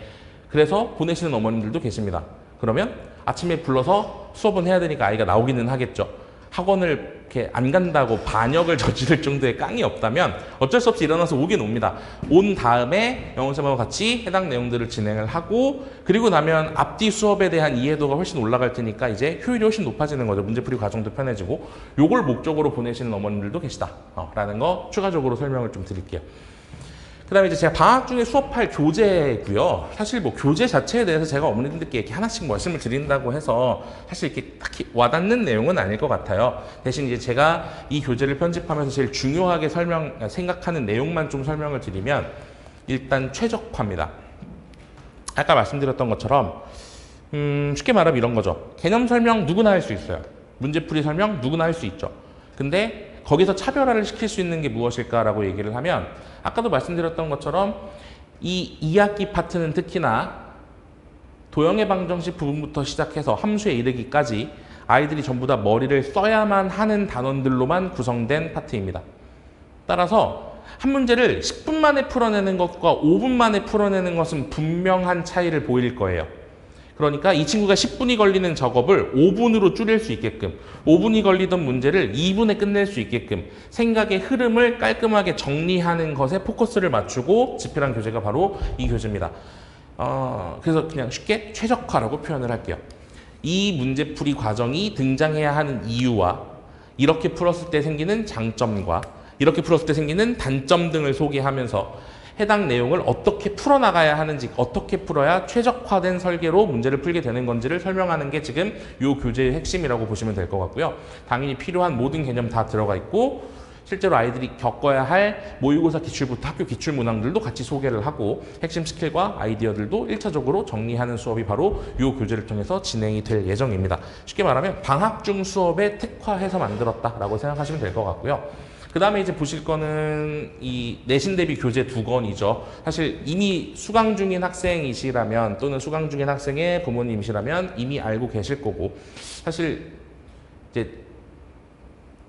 그래서 보내시는 어머님들도 계십니다. 그러면 아침에 불러서 수업은 해야 되니까 아이가 나오기는 하겠죠. 학원을 이렇게 안 간다고 반역을 저지를 정도의 깡이 없다면 어쩔 수 없이 일어나서 오긴 옵니다. 온 다음에 영어쌤하고 같이 해당 내용들을 진행을 하고, 그리고 나면 앞뒤 수업에 대한 이해도가 훨씬 올라갈 테니까 이제 효율이 훨씬 높아지는 거죠. 문제풀이 과정도 편해지고, 요걸 목적으로 보내시는 어머님들도 계시다 라는 거 추가적으로 설명을 좀 드릴게요. 그 다음에 이제 제가 방학 중에 수업할 교재고요. 사실 뭐 교재 자체에 대해서 제가 어머님들께 이렇게 하나씩 말씀을 드린다고 해서 사실 이렇게 딱히 와닿는 내용은 아닐 것 같아요. 대신 이제 제가 이 교재를 편집하면서 제일 중요하게 생각하는 내용만 좀 설명을 드리면, 일단 최적화입니다. 아까 말씀드렸던 것처럼 쉽게 말하면 이런 거죠. 개념 설명 누구나 할 수 있어요. 문제풀이 설명 누구나 할 수 있죠. 근데 거기서 차별화를 시킬 수 있는 게 무엇일까라고 얘기를 하면, 아까도 말씀드렸던 것처럼 이 2학기 파트는 특히나 도형의 방정식 부분부터 시작해서 함수에 이르기까지 아이들이 전부 다 머리를 써야만 하는 단원들로만 구성된 파트입니다. 따라서 한 문제를 10분 만에 풀어내는 것과 5분 만에 풀어내는 것은 분명한 차이를 보일 거예요. 그러니까 이 친구가 10분이 걸리는 작업을 5분으로 줄일 수 있게끔, 5분이 걸리던 문제를 2분에 끝낼 수 있게끔 생각의 흐름을 깔끔하게 정리하는 것에 포커스를 맞추고 집필한 교재가 바로 이 교재입니다. 그래서 그냥 쉽게 최적화라고 표현을 할게요. 이 문제풀이 과정이 등장해야 하는 이유와 이렇게 풀었을 때 생기는 장점과 이렇게 풀었을 때 생기는 단점 등을 소개하면서 해당 내용을 어떻게 풀어나가야 하는지, 어떻게 풀어야 최적화된 설계로 문제를 풀게 되는 건지를 설명하는 게 지금 이 교재의 핵심이라고 보시면 될 것 같고요. 당연히 필요한 모든 개념 다 들어가 있고, 실제로 아이들이 겪어야 할 모의고사 기출부터 학교 기출 문항들도 같이 소개를 하고, 핵심 스킬과 아이디어들도 1차적으로 정리하는 수업이 바로 이 교재를 통해서 진행이 될 예정입니다. 쉽게 말하면 방학 중 수업에 특화해서 만들었다라고 생각하시면 될 것 같고요. 그 다음에 이제 보실 거는 이 내신 대비 교재 2권이죠. 사실 이미 수강 중인 학생이시라면 또는 수강 중인 학생의 부모님이시라면 이미 알고 계실 거고, 사실 이제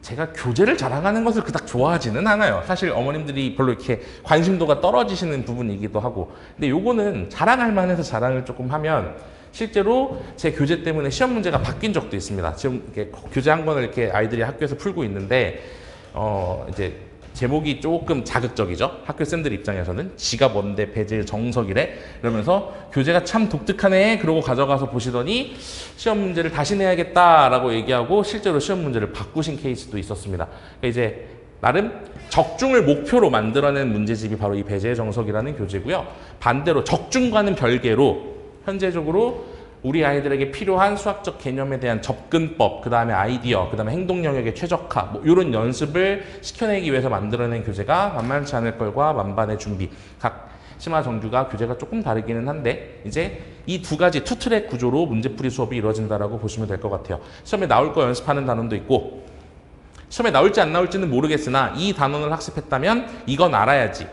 제가 교재를 자랑하는 것을 그닥 좋아하지는 않아요. 사실 어머님들이 별로 이렇게 관심도가 떨어지시는 부분이기도 하고, 근데 요거는 자랑할 만해서 자랑을 조금 하면 실제로 제 교재 때문에 시험 문제가 바뀐 적도 있습니다. 지금 이렇게 교재 한 권을 이렇게 아이들이 학교에서 풀고 있는데 이제 제목이 조금 자극적이죠. 학교 쌤들 입장에서는 지가 뭔데 배제의 정석이래 이러면서 교재가 참 독특하네 그러고 가져가서 보시더니 시험 문제를 다시 내야겠다라고 얘기하고 실제로 시험 문제를 바꾸신 케이스도 있었습니다. 그러니까 이제 나름 적중을 목표로 만들어낸 문제집이 바로 이 배제의 정석이라는 교재고요. 반대로 적중과는 별개로 현재적으로 우리 아이들에게 필요한 수학적 개념에 대한 접근법, 그 다음에 아이디어, 그 다음에 행동 영역의 최적화, 뭐 이런 연습을 시켜내기 위해서 만들어낸 교재가 만만치 않을 걸과 만반의 준비. 각 심화 정규가 교재가 조금 다르기는 한데 이제 이 두 가지 투트랙 구조로 문제풀이 수업이 이루어진다라고 보시면 될 것 같아요. 시험에 나올 거 연습하는 단원도 있고, 시험에 나올지 안 나올지는 모르겠으나 이 단원을 학습했다면 이건 알아야지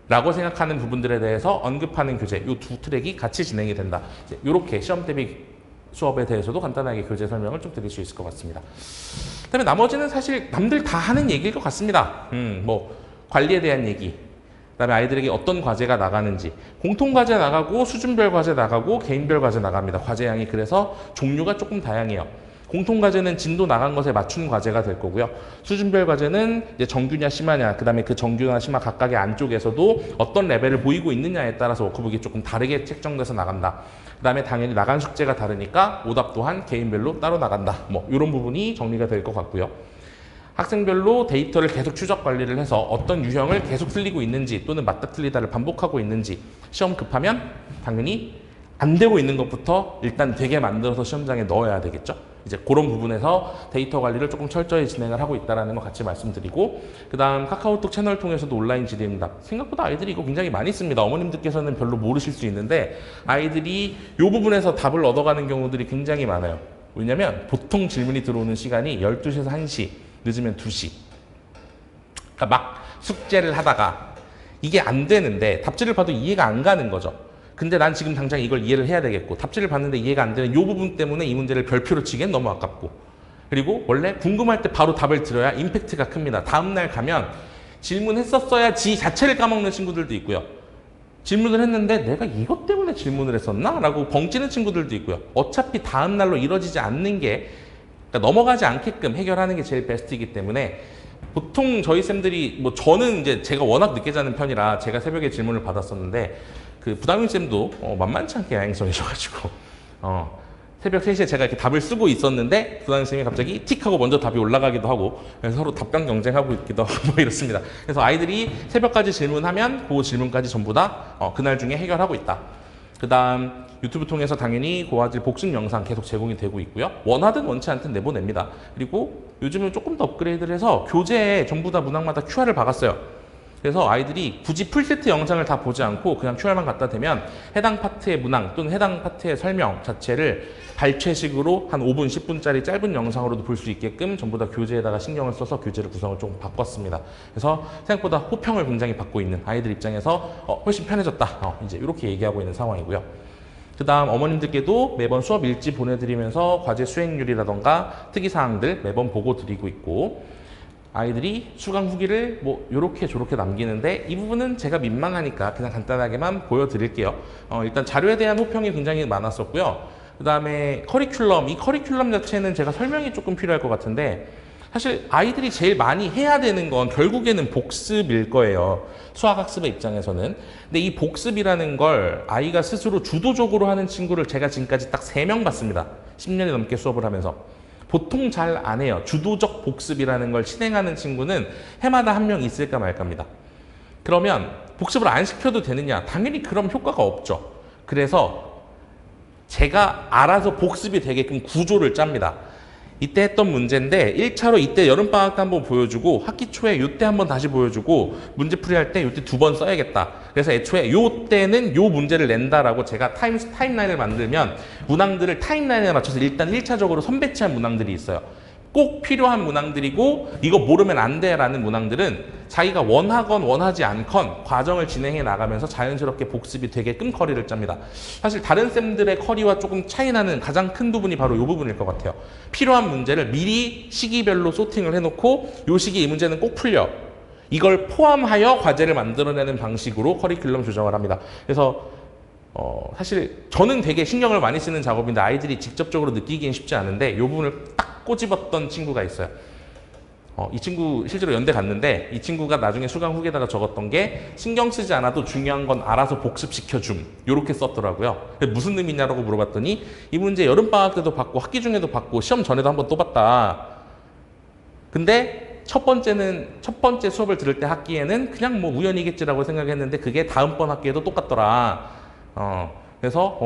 라고 생각하는 부분들에 대해서 언급하는 교재, 이 두 트랙이 같이 진행이 된다. 이렇게 시험 대비 수업에 대해서도 간단하게 교재 설명을 좀 드릴 수 있을 것 같습니다. 그다음에 나머지는 사실 남들 다 하는 얘기일 것 같습니다. 뭐 관리에 대한 얘기, 그다음에 아이들에게 어떤 과제가 나가는지, 공통과제 나가고 수준별 과제 나가고 개인별 과제 나갑니다. 과제 양이 그래서 종류가 조금 다양해요. 공통과제는 진도 나간 것에 맞춘 과제가 될 거고요. 수준별 과제는 이제 정규냐 심화냐, 그 다음에 그 정규나 심화 각각의 안쪽에서도 어떤 레벨을 보이고 있느냐에 따라서 워크북이 조금 다르게 책정돼서 나간다. 그 다음에 당연히 나간 숙제가 다르니까 오답 또한 개인별로 따로 나간다. 뭐 이런 부분이 정리가 될 것 같고요. 학생별로 데이터를 계속 추적 관리를 해서 어떤 유형을 계속 틀리고 있는지 또는 맞다 틀리다를 반복하고 있는지, 시험 급하면 당연히 안 되고 있는 것부터 일단 되게 만들어서 시험장에 넣어야 되겠죠. 이제 그런 부분에서 데이터 관리를 조금 철저히 진행을 하고 있다는 거 같이 말씀드리고, 그 다음 카카오톡 채널 통해서도 온라인 질의응답, 생각보다 아이들이 이거 굉장히 많이 씁니다. 어머님들께서는 별로 모르실 수 있는데 아이들이 이 부분에서 답을 얻어가는 경우들이 굉장히 많아요. 왜냐면 보통 질문이 들어오는 시간이 12시에서 1시, 늦으면 2시. 그러니까 막 숙제를 하다가 이게 안 되는데 답지를 봐도 이해가 안 가는 거죠. 근데 난 지금 당장 이걸 이해를 해야 되겠고, 답지를 봤는데 이해가 안 되는 이 부분 때문에 이 문제를 별표로 치기엔 너무 아깝고, 그리고 원래 궁금할 때 바로 답을 들어야 임팩트가 큽니다. 다음날 가면 질문했었어야지 자체를 까먹는 친구들도 있고요. 질문을 했는데 내가 이것 때문에 질문을 했었나? 라고 벙찌는 친구들도 있고요. 어차피 다음날로 이뤄지지 않는 게, 그러니까 넘어가지 않게끔 해결하는 게 제일 베스트이기 때문에 보통 저희 쌤들이, 뭐 저는 이제 제가 워낙 늦게 자는 편이라 제가 새벽에 질문을 받았었는데, 그 부담임 쌤도 만만치 않게 야행성이셔가지고 새벽 3시에 제가 이렇게 답을 쓰고 있었는데 부담임 쌤이 갑자기 틱 하고 먼저 답이 올라가기도 하고, 그래서 서로 답변 경쟁하고 있기도 하고 뭐 이렇습니다. 그래서 아이들이 새벽까지 질문하면 그 질문까지 전부 다 그날 중에 해결하고 있다. 그 다음 유튜브 통해서 당연히 고화질 복습 영상 계속 제공이 되고 있고요. 원하든 원치 않든 내보냅니다. 그리고 요즘은 조금 더 업그레이드를 해서 교재에 전부 다 문항마다 QR을 박았어요. 그래서 아이들이 굳이 풀세트 영상을 다 보지 않고 그냥 QR만 갖다 대면 해당 파트의 문항 또는 해당 파트의 설명 자체를 발췌식으로 한 5분, 10분짜리 짧은 영상으로도 볼 수 있게끔 전부 다 교재에다가 신경을 써서 교재를 구성을 조금 바꿨습니다. 그래서 생각보다 호평을 굉장히 받고 있는, 아이들 입장에서 훨씬 편해졌다. 이제 이렇게 얘기하고 있는 상황이고요. 그 다음 어머님들께도 매번 수업 일지 보내드리면서 과제 수행률이라던가 특이사항들 매번 보고 드리고 있고, 아이들이 수강 후기를 뭐 요렇게 저렇게 남기는데 이 부분은 제가 민망하니까 그냥 간단하게만 보여드릴게요. 일단 자료에 대한 호평이 굉장히 많았었고요. 그 다음에 커리큘럼, 이 커리큘럼 자체는 제가 설명이 조금 필요할 것 같은데, 사실 아이들이 제일 많이 해야 되는 건 결국에는 복습일 거예요. 수학학습의 입장에서는. 근데 이 복습이라는 걸 아이가 스스로 주도적으로 하는 친구를 제가 지금까지 딱 3명 봤습니다. 10년이 넘게 수업을 하면서. 보통 잘 안 해요. 주도적 복습이라는 걸 진행하는 친구는 해마다 한 명 있을까 말까입니다. 그러면 복습을 안 시켜도 되느냐? 당연히 그럼 효과가 없죠. 그래서 제가 알아서 복습이 되게끔 구조를 짭니다. 이때 했던 문제인데 1차로 이때 여름방학 때 한번 보여주고, 학기 초에 이때 한번 다시 보여주고, 문제풀이 할 때 이때 2번 써야겠다. 그래서 애초에 요때는 요 문제를 낸다라고 제가 타임라인을 만들면 문항들을 타임라인에 맞춰서 일단 1차적으로 선배치한 문항들이 있어요. 꼭 필요한 문항들이고 이거 모르면 안 돼라는 문항들은 자기가 원하건 원하지 않건 과정을 진행해 나가면서 자연스럽게 복습이 되게끔 커리를 짭니다. 사실 다른 쌤들의 커리와 조금 차이나는 가장 큰 부분이 바로 이 부분일 것 같아요. 필요한 문제를 미리 시기별로 소팅을 해놓고 요 시기에 이 문제는 꼭 풀려. 이걸 포함하여 과제를 만들어내는 방식으로 커리큘럼 조정을 합니다. 그래서 사실 저는 되게 신경을 많이 쓰는 작업인데 아이들이 직접적으로 느끼기엔 쉽지 않은데 이 부분을 딱 꼬집었던 친구가 있어요. 이 친구 실제로 연대 갔는데 이 친구가 나중에 수강 후기에다가 적었던 게 신경 쓰지 않아도 중요한 건 알아서 복습시켜줌, 요렇게 썼더라고요. 무슨 의미냐라고 물어봤더니 이 문제 여름방학 때도 받고 학기 중에도 받고 시험 전에도 한번 또 봤다. 근데 첫 번째 수업을 들을 때 학기에는 그냥 뭐 우연이겠지라고 생각했는데 그게 다음번 학기에도 똑같더라. 그래서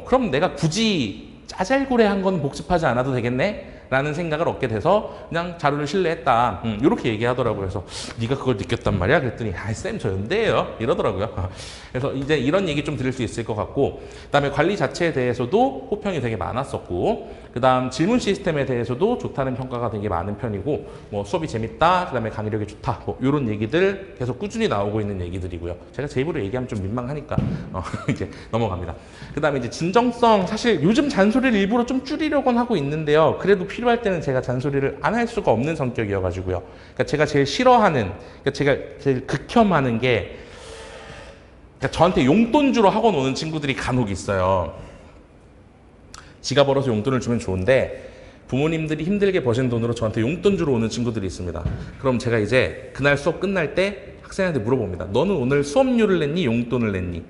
그럼 내가 굳이 짜잘구레 한 건 복습하지 않아도 되겠네? 라는 생각을 얻게 돼서 그냥 자료를 신뢰했다. 이렇게 얘기하더라고요. 그래서 네가 그걸 느꼈단 말이야? 그랬더니 쌤 저 연대예요. 이러더라고요. 그래서 이제 이런 얘기 좀 드릴 수 있을 것 같고, 그 다음에 관리 자체에 대해서도 호평이 되게 많았었고, 그 다음 질문 시스템에 대해서도 좋다는 평가가 되게 많은 편이고, 뭐 수업이 재밌다, 그 다음에 강의력이 좋다, 뭐 이런 얘기들 계속 꾸준히 나오고 있는 얘기들이고요. 제가 제 입으로 얘기하면 좀 민망하니까 이제 넘어갑니다. 그 다음에 이제 진정성, 사실 요즘 잔소리를 일부러 좀 줄이려고는 하고 있는데요. 그래도 필요할 때는 제가 잔소리를 안 할 수가 없는 성격이어가지고요. 그러니까 제가 제일 싫어하는, 그러니까 제가 제일 극혐하는 게, 그러니까 저한테 용돈 주러 학원 오는 친구들이 간혹 있어요. 지가 벌어서 용돈을 주면 좋은데 부모님들이 힘들게 버신 돈으로 저한테 용돈 주러 오는 친구들이 있습니다. 그럼 제가 이제 그날 수업 끝날 때 학생한테 물어봅니다. 너는 오늘 수업료를 냈니? 용돈을 냈니?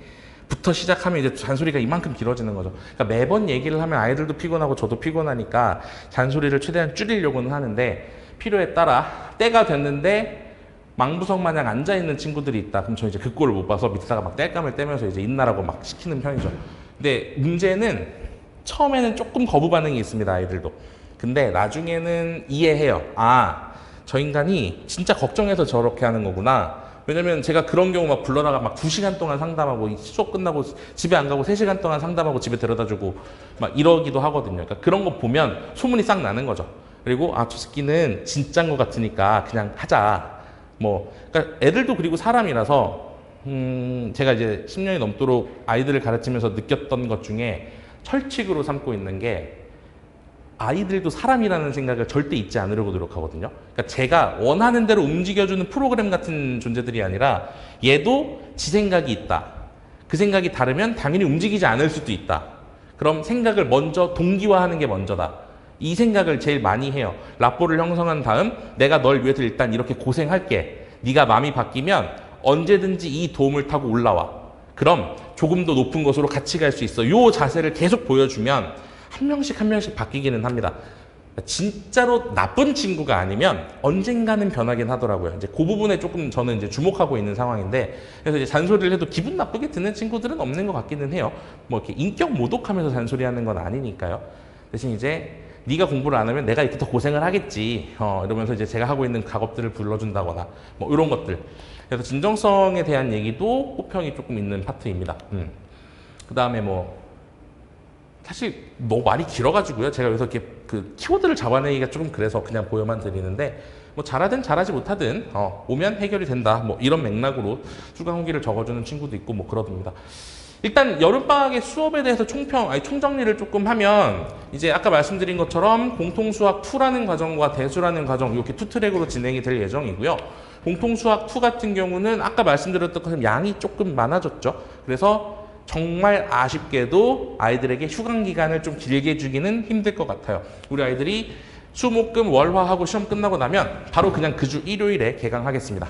부터 시작하면 이제 잔소리가 이만큼 길어지는 거죠. 그러니까 매번 얘기를 하면 아이들도 피곤하고 저도 피곤하니까 잔소리를 최대한 줄이려고는 하는데 필요에 따라 때가 됐는데 망부석 마냥 앉아있는 친구들이 있다. 그럼 저 이제 그 꼴을 못 봐서 밑에다가 막 땔감을 떼면서 이제 인나라고 막 시키는 편이죠. 근데 문제는 처음에는 조금 거부 반응이 있습니다. 아이들도. 근데 나중에는 이해해요. 아, 저 인간이 진짜 걱정해서 저렇게 하는 거구나. 왜냐면 제가 그런 경우 막 불러다가 막 2시간 동안 상담하고 수업 끝나고 집에 안 가고 3시간 동안 상담하고 집에 데려다주고 막 이러기도 하거든요. 그러니까 그런 거 보면 소문이 싹 나는 거죠. 그리고 아, 저 새끼는 진짜인 것 같으니까 그냥 하자. 뭐, 그러니까 애들도 그리고 사람이라서 제가 이제 10년이 넘도록 아이들을 가르치면서 느꼈던 것 중에 철칙으로 삼고 있는 게 아이들도 사람이라는 생각을 절대 잊지 않으려고 노력하거든요. 그러니까 제가 원하는 대로 움직여주는 프로그램 같은 존재들이 아니라 얘도 지 생각이 있다. 그 생각이 다르면 당연히 움직이지 않을 수도 있다. 그럼 생각을 먼저 동기화하는 게 먼저다. 이 생각을 제일 많이 해요. 라포를 형성한 다음 내가 널 위해서 일단 이렇게 고생할게. 네가 마음이 바뀌면 언제든지 이 도움을 타고 올라와. 그럼 조금 더 높은 곳으로 같이 갈 수 있어. 요 자세를 계속 보여주면 한 명씩 바뀌기는 합니다. 진짜로 나쁜 친구가 아니면 언젠가는 변하긴 하더라고요. 이제 그 부분에 조금 저는 이제 주목하고 있는 상황인데, 그래서 이제 잔소리를 해도 기분 나쁘게 듣는 친구들은 없는 것 같기는 해요. 뭐 이렇게 인격 모독하면서 잔소리하는 건 아니니까요. 대신 이제 네가 공부를 안 하면 내가 이렇게 더 고생을 하겠지. 이러면서 이제 제가 하고 있는 작업들을 불러준다거나 뭐 이런 것들. 그래서 진정성에 대한 얘기도 호평이 조금 있는 파트입니다. 그 다음에 뭐 사실 너무 말이 길어가지고요. 제가 여기서 이렇게 그 키워드를 잡아내기가 조금 그래서 그냥 보여만 드리는데, 뭐 잘하든 잘하지 못하든 오면 해결이 된다. 뭐 이런 맥락으로 수강 후기를 적어주는 친구도 있고 뭐 그러답니다. 일단 여름방학의 수업에 대해서 총정리를 조금 하면, 이제 아까 말씀드린 것처럼 공통수학 2라는 과정과 대수라는 과정, 이렇게 2트랙으로 진행이 될 예정이고요. 공통수학 2 같은 경우는 아까 말씀드렸던 것처럼 양이 조금 많아졌죠. 그래서 정말 아쉽게도 아이들에게 휴강 기간을 좀 길게 주기는 힘들 것 같아요. 우리 아이들이 수, 목, 금, 월화하고 시험 끝나고 나면 바로 그냥 그 주 일요일에 개강하겠습니다.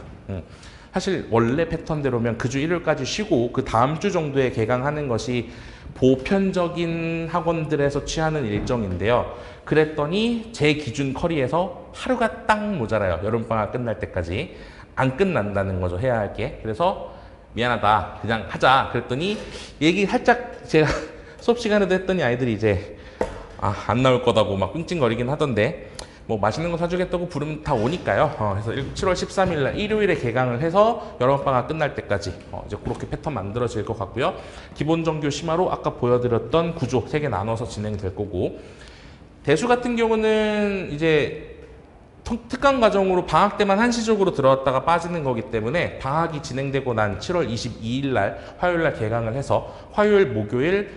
사실 원래 패턴대로면 그 주 일요일까지 쉬고 그 다음 주 정도에 개강하는 것이 보편적인 학원들에서 취하는 일정인데요. 그랬더니 제 기준 커리에서 하루가 딱 모자라요. 여름방학 끝날 때까지. 안 끝난다는 거죠, 해야 할 게. 그래서 미안하다, 그냥 하자. 그랬더니 얘기 살짝 제가 수업 시간에도 했더니 아이들이 이제 안 나올 거다고 막 끙찡거리긴 하던데, 뭐 맛있는 거 사주겠다고 부르면 다 오니까요. 그래서 7월 13일 날 일요일에 개강을 해서 여름방학 끝날 때까지 이제 그렇게 패턴 만들어질 것 같고요. 기본 정규 심화로 아까 보여드렸던 구조 3개 나눠서 진행될 거고, 대수 같은 경우는 이제 특강 과정으로 방학 때만 한시적으로 들어왔다가 빠지는 거기 때문에 방학이 진행되고 난 7월 22일 날 화요일 날 개강을 해서 화요일, 목요일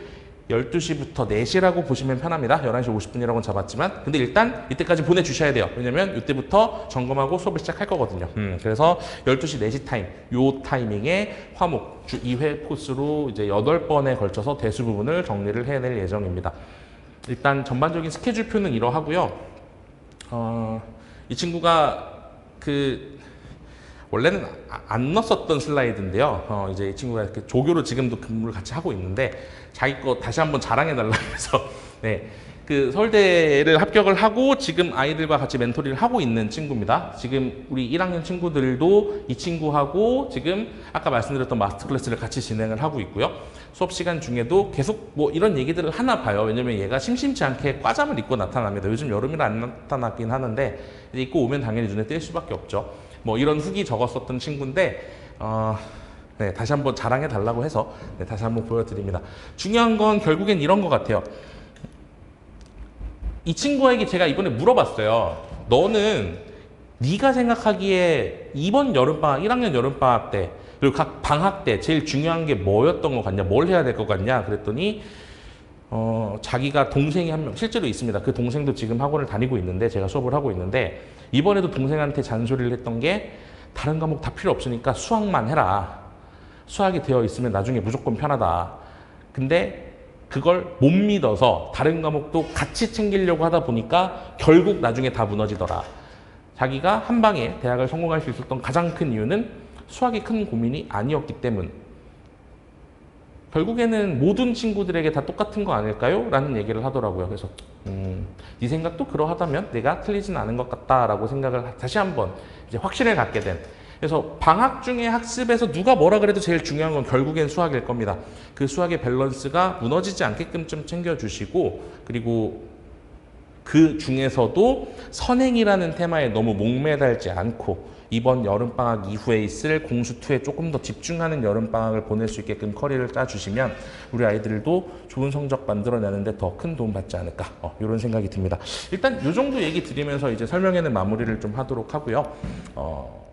12시부터 4시라고 보시면 편합니다. 11시 50분이라고는 잡았지만, 근데 일단 이때까지 보내주셔야 돼요. 왜냐면 이때부터 점검하고 수업을 시작할 거거든요. 그래서 12시 4시 타임, 요 타이밍에 화목 주 2회 코스로 이제 8번에 걸쳐서 대수 부분을 정리를 해낼 예정입니다. 일단 전반적인 스케줄표는 이러하고요. 이 친구가 원래는 안 넣었었던 슬라이드인데요. 이제 이 친구가 이렇게 조교로 지금도 근무를 같이 하고 있는데, 자기 거 다시 한번 자랑해달라고 해서, 네. 그 서울대를 합격을 하고 지금 아이들과 같이 멘토링을 하고 있는 친구입니다. 지금 우리 1학년 친구들도 이 친구하고 지금 아까 말씀드렸던 마스터 클래스를 같이 진행을 하고 있고요. 수업 시간 중에도 계속 뭐 이런 얘기들을 하나 봐요. 왜냐면 얘가 심심치 않게 과잠을 입고 나타납니다. 요즘 여름이라 안 나타나긴 하는데, 이제 입고 오면 당연히 눈에 띌 수밖에 없죠. 뭐 이런 후기 적었었던 친구인데, 네, 다시 한번 자랑해 달라고 해서 다시 한번 보여드립니다. 중요한 건 결국엔 이런 것 같아요. 이 친구에게 제가 이번에 물어봤어요. 너는 네가 생각하기에 이번 여름방학, 1학년 여름방학 때, 그리고 각 방학 때 제일 중요한 게 뭐였던 것 같냐? 뭘 해야 될 것 같냐? 그랬더니 자기가 동생이 한 명 실제로 있습니다. 그 동생도 지금 학원을 다니고 있는데, 제가 수업을 하고 있는데, 이번에도 동생한테 잔소리를 했던 게, 다른 과목 다 필요 없으니까 수학만 해라. 수학이 되어 있으면 나중에 무조건 편하다. 근데 그걸 못 믿어서 다른 과목도 같이 챙기려고 하다 보니까 결국 나중에 다 무너지더라. 자기가 한 방에 대학을 성공할 수 있었던 가장 큰 이유는 수학이 큰 고민이 아니었기 때문. 결국에는 모든 친구들에게 다 똑같은 거 아닐까요? 라는 얘기를 하더라고요. 그래서 네 생각도 그러하다면 내가 틀리진 않은 것 같다라고 생각을 다시 한번 이제 확신을 갖게 된. 그래서 방학 중에 학습에서 누가 뭐라 그래도 제일 중요한 건 결국엔 수학일 겁니다. 그 수학의 밸런스가 무너지지 않게끔 좀 챙겨주시고, 그리고 그 중에서도 선행이라는 테마에 너무 목매달지 않고 이번 여름방학 이후에 있을 공수2에 조금 더 집중하는 여름방학을 보낼 수 있게끔 커리를 짜주시면 우리 아이들도 좋은 성적 만들어내는데 더 큰 도움 받지 않을까, 이런 생각이 듭니다. 일단 이 정도 얘기 드리면서 이제 설명회는 마무리를 좀 하도록 하고요.